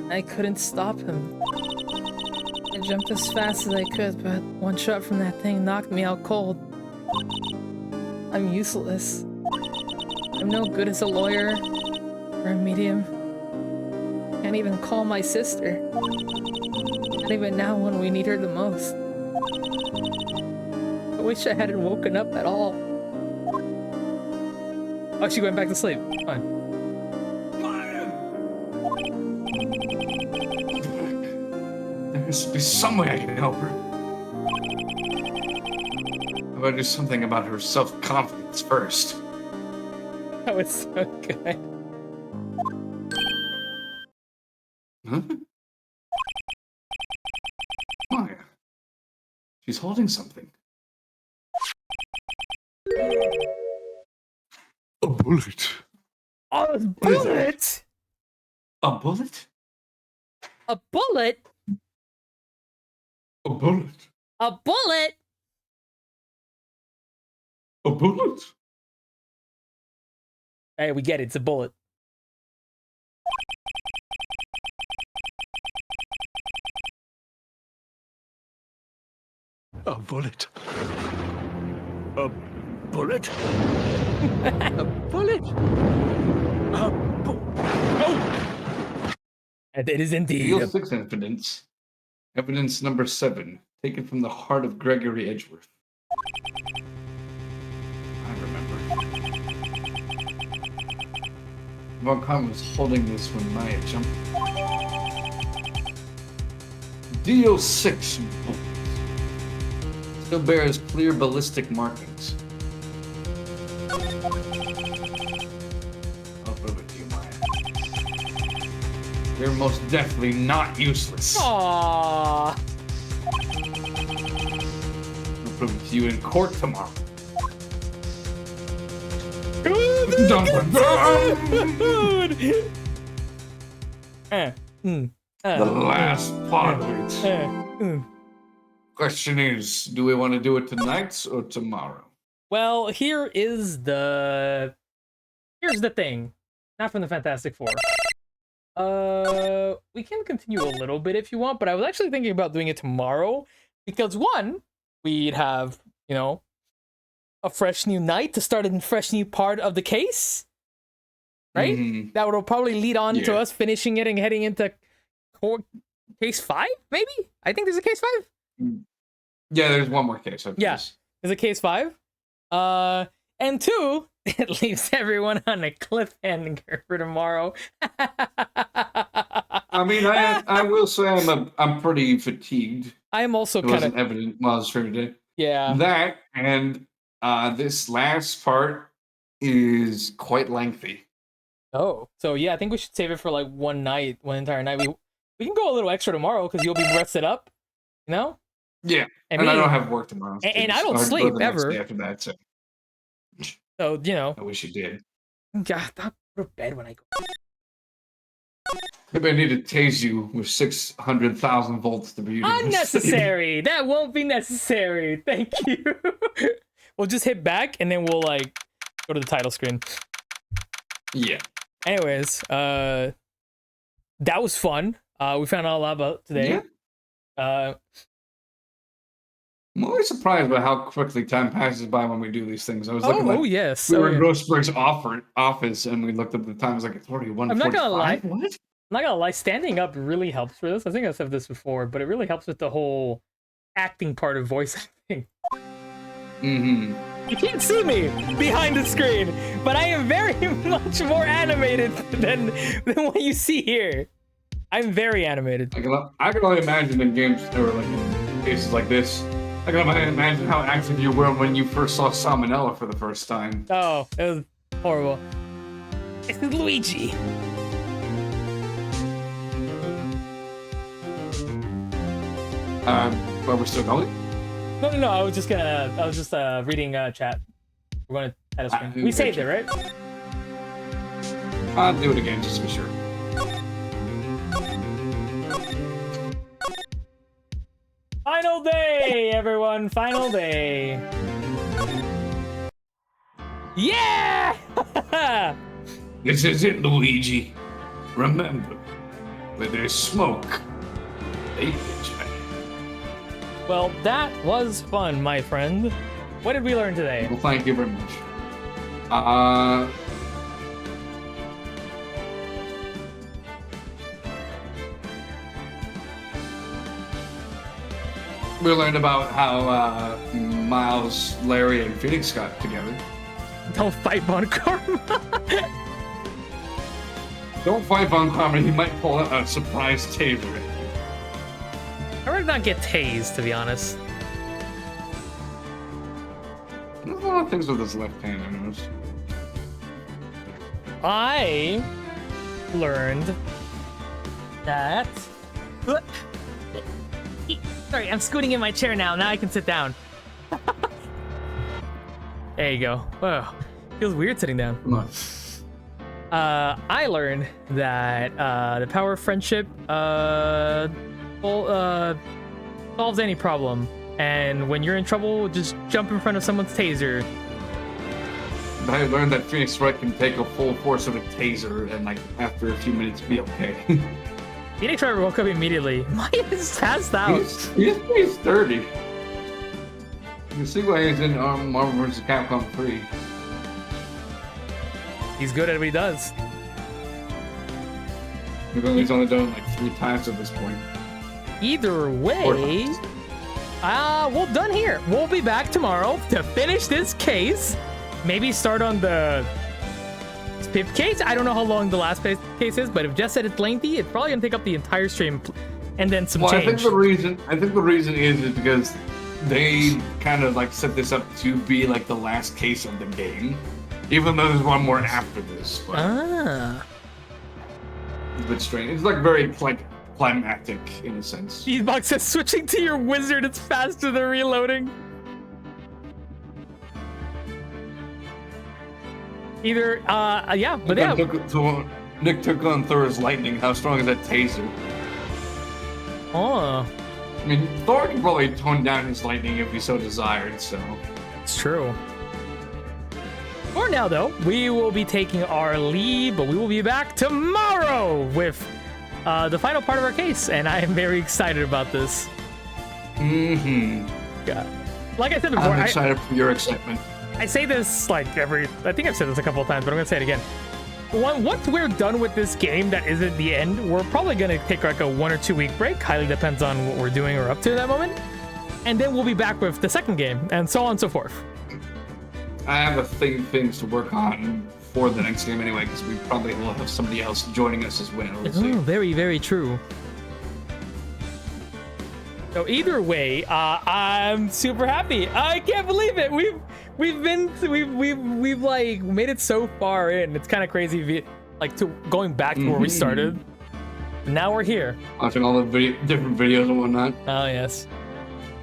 I couldn't stop him. I jumped as fast as I could, but 1 shot from that thing knocked me out cold. I'm useless. I'm no good as a lawyer or a medium. Can't even call my sister. Not even now when we need her the most. I wish I hadn't woken up at all. Oh, she went back to sleep. Fine. There has to be some way I can help her. How about I do something about her self-confidence first? That was so good. Huh? Maya. She's holding something. A bullet. A bullet? A bullet? A bullet? A bullet. A bullet? A bullet? Hey, we get it. It's a bullet. A bullet. A bullet? A bullet? And it is indeed. Deal 6 evidence. Evidence number 7. Taken from the heart of Gregory Edgeworth. I remember. Von Kahn was holding this when Maya jumped. DO6 bullets. Still bears clear ballistic markings. I'll prove it to you, Maya. They're most definitely not useless. Aww. I'll prove it to you in court tomorrow. Dude. The last part of it. Question is, do we want to do it tonight or tomorrow? Well, here's the thing. Not from the Fantastic Four. We can continue a little bit if you want, but I was actually thinking about doing it tomorrow because one, we'd have, you know, a fresh new night to start a fresh new part of the case, right? Mm-hmm. That would probably lead on to us finishing it and heading into case 5, maybe? I think there's a case 5. Yeah, there's one more case. Yeah, there's a case 5. And 2, it leaves everyone on a cliffhanger for tomorrow. I mean, I will say I'm pretty fatigued. I'm also It kind wasn't of evident while I was streaming today. yeah. That and this last part is quite lengthy. Oh, so yeah, I think we should save it for like one entire night. We can go a little extra tomorrow because you'll be rested up, you know. Yeah, And and I me- don't have work tomorrow. and I don't I'll go sleep the next ever. day after that, so So you know, I wish you did. God, I'll go to bed when I go. Maybe I need to tase you with 600,000 volts to be Unnecessary. That won't be necessary. Thank you. We'll just hit back and then we'll like go to the title screen. Yeah. Anyways, that was fun. We found out a lot about today. I'm always surprised by how quickly time passes by when we do these things. I was looking Oh like, yes. we Oh, were in yeah. Grossberg's office and we looked at the time. It was like it's already 1:45. I'm not gonna lie. What? I'm not gonna lie, standing up really helps for this. I think I've said this before, but it really helps with the whole acting part of voice acting. Mm-hmm. You can't see me behind the screen, but I am very much more animated than what you see here. I'm very animated. I can only imagine in games or like in cases like this. I can only imagine how active you were when you first saw Salmonella for the first time. Oh, it was horrible. It's Luigi. But we're still going. No. I was just reading chat. We're going to title screen. We saved it, right? I'll do it again just to be sure. Final day, everyone. Final day. Yeah! This is it, Luigi. Remember, where there's smoke, they get you. Well, that was fun, my friend. What did we learn today? Well, thank you very much. We learned about how Miles, Larry, and Phoenix got together. Don't fight Von Karma. Don't fight Von Karma, he might pull out a surprise taser at you. I'd rather not get tased, to be honest. There's a lot of things with his left hand, I noticed. I learned that... Sorry, I'm scooting in my chair now. Now I can sit down. There you go. Whoa. Feels weird sitting down. Come on. I learned that the power of friendship solves any problem. And when you're in trouble, just jump in front of someone's taser. I learned that Phoenix Wright can take a full force of a taser and, like, after a few minutes be okay. Phoenix Wright woke up immediately. Maya is passed out. He's 30. You see why he's in Marvel vs. Capcom 3. He's good at what he does. He's only done it like 3 times at this point. Either way, we're done here. We'll be back tomorrow to finish this case. Maybe start on the fifth case. I don't know how long the last case is, but if Jess said it's lengthy, it's probably gonna take up the entire stream, and then some change. I think the reason is because they kind of like set this up to be like the last case of the game, even though there's one more after this. But it's a bit strange. It's like very climactic in a sense. Beatbox says switching to your wizard, it's faster than reloading. Either, yeah, but yeah. Nick took on Thor's lightning. How strong is that taser? Oh. I mean, Thor can probably tone down his lightning if he so desired, so. It's true. For now, though, we will be taking our leave, but we will be back tomorrow with the final part of our case, and I am very excited about this. Mm-hmm. Yeah. Like I said before, I'm excited for your excitement. I say this like I think I've said this a couple of times, but I'm gonna say it again. Once we're done with this game that isn't the end, we're probably gonna take like a 1 or 2 week break. Highly depends on what we're doing or up to at that moment. And then we'll be back with the second game, and so on and so forth. I have a things to work on for the next game anyway, because we probably will have somebody else joining us as well. We'll see. Very, very true. So either way, I'm super happy. I can't believe it. We've like made it so far in. It's kind of crazy, like going back to where we started. Now we're here. Watching all the different videos and whatnot. Oh yes.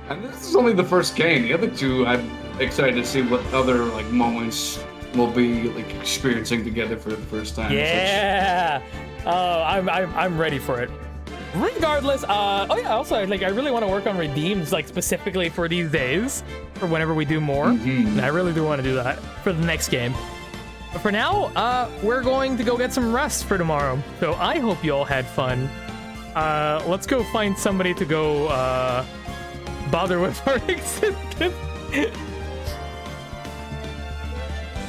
And this is only the first game. The other two, I'm excited to see what other like moments we'll be like experiencing together for the first time. Yeah. I'm ready for it. Regardless, oh yeah, also like I really want to work on redeems like specifically for these days, for whenever we do more. And I really do want to do that for the next game. But for now, we're going to go get some rest for tomorrow. So I hope you all had fun. Let's go find somebody to go bother with our existence.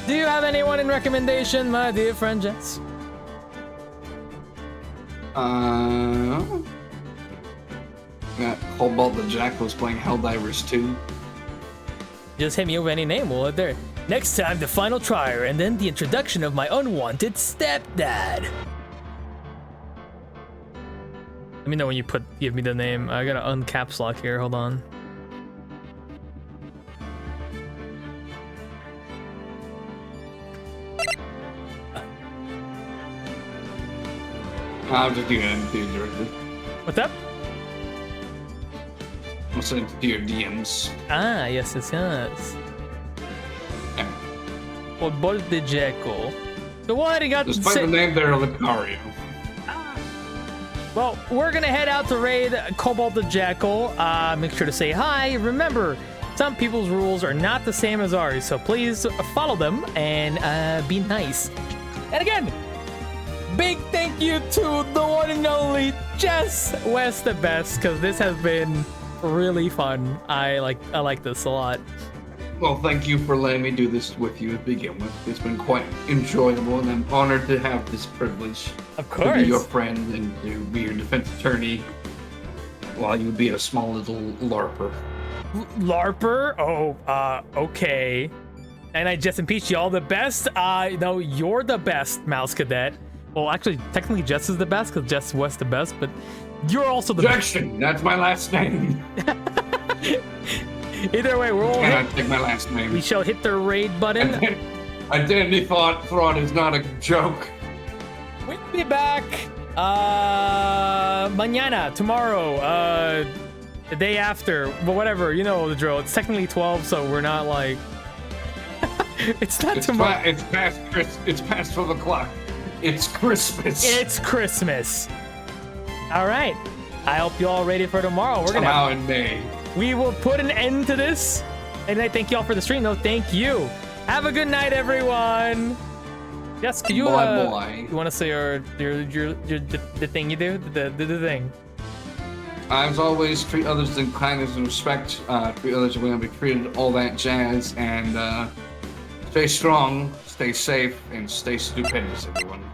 Do you have anyone in recommendation, my dear friend Jess? Got Cobalt the Jackals playing Helldivers 2. Just hit me with any name, we'll there. Next time, the final trier, and then the introduction of my unwanted stepdad. Let me know when you give me the name. I gotta uncaps lock here, hold on. I'll just do it to you directly. What's up? I'll send it to your DMs. Ah, yes. Yeah. Football de Jekyll. So what do you got to Despite say? the name there, Lucario. Well, we're gonna head out to raid Cobalt the Jackal. Make sure to say hi. Remember, some people's rules are not the same as ours, so please follow them and be nice. And again, big thank you to the one and only Jess West the best, because this has been really fun. I like this a lot. Well, thank you for letting me do this with you to begin with. It's been quite enjoyable, and I'm honored to have this privilege. Of course. To be your friend and to be your defense attorney while you be a small little LARPer. LARPer? Oh, okay. And I just impeached you all the best. No, you're the best, Mouse Cadet. Well, actually, technically Jess is the best because Jess West the best, but you're also the Jackson, best. that's my last name. Either way, we're all take my last name. We shall hit the raid button. Identity fraud is not a joke. We'll be back mañana, tomorrow, the day after, but whatever, you know the drill. It's technically 12, so we're not like it's not tomorrow. It's past 12 o'clock. It's Christmas. It's Christmas. All right. I hope you all ready for tomorrow. We're gonna somehow in May. We will put an end to this. And I thank you all for the stream. No, thank you. Have a good night, everyone. Yes, can you boy. You want to say the thing you do? The thing. as always, treat others in kindness and respect. Treat others the way you want to be treated, all that jazz. And stay strong, stay safe, and stay stupendous, everyone.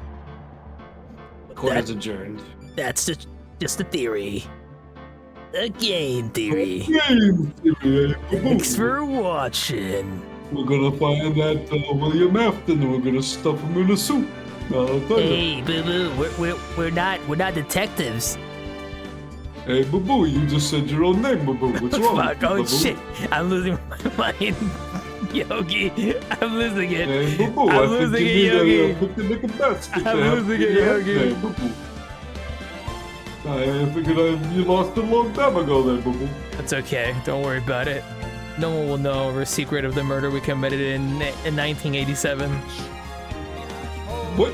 Court is adjourned. That's just a theory. A game theory. Thanks for watching. We're gonna find that William Afton and we're gonna stuff him in a suit. I'll tell you. Hey, Boo Boo, we're not detectives. Hey, Boo Boo, you just said your own name, Boo Boo. What's wrong? Fuck, oh Boo Boo? shit, I'm losing my mind. Yogi, I'm losing it. Hey, Boo Boo, I'm losing it, Yogi. Picnic and basket. I'm losing it, Yogi. Hey, Boo Boo. I figured you lost a long time ago then, Boo Boo. That's okay. Don't worry about it. No one will know the secret of the murder we committed in 1987. What?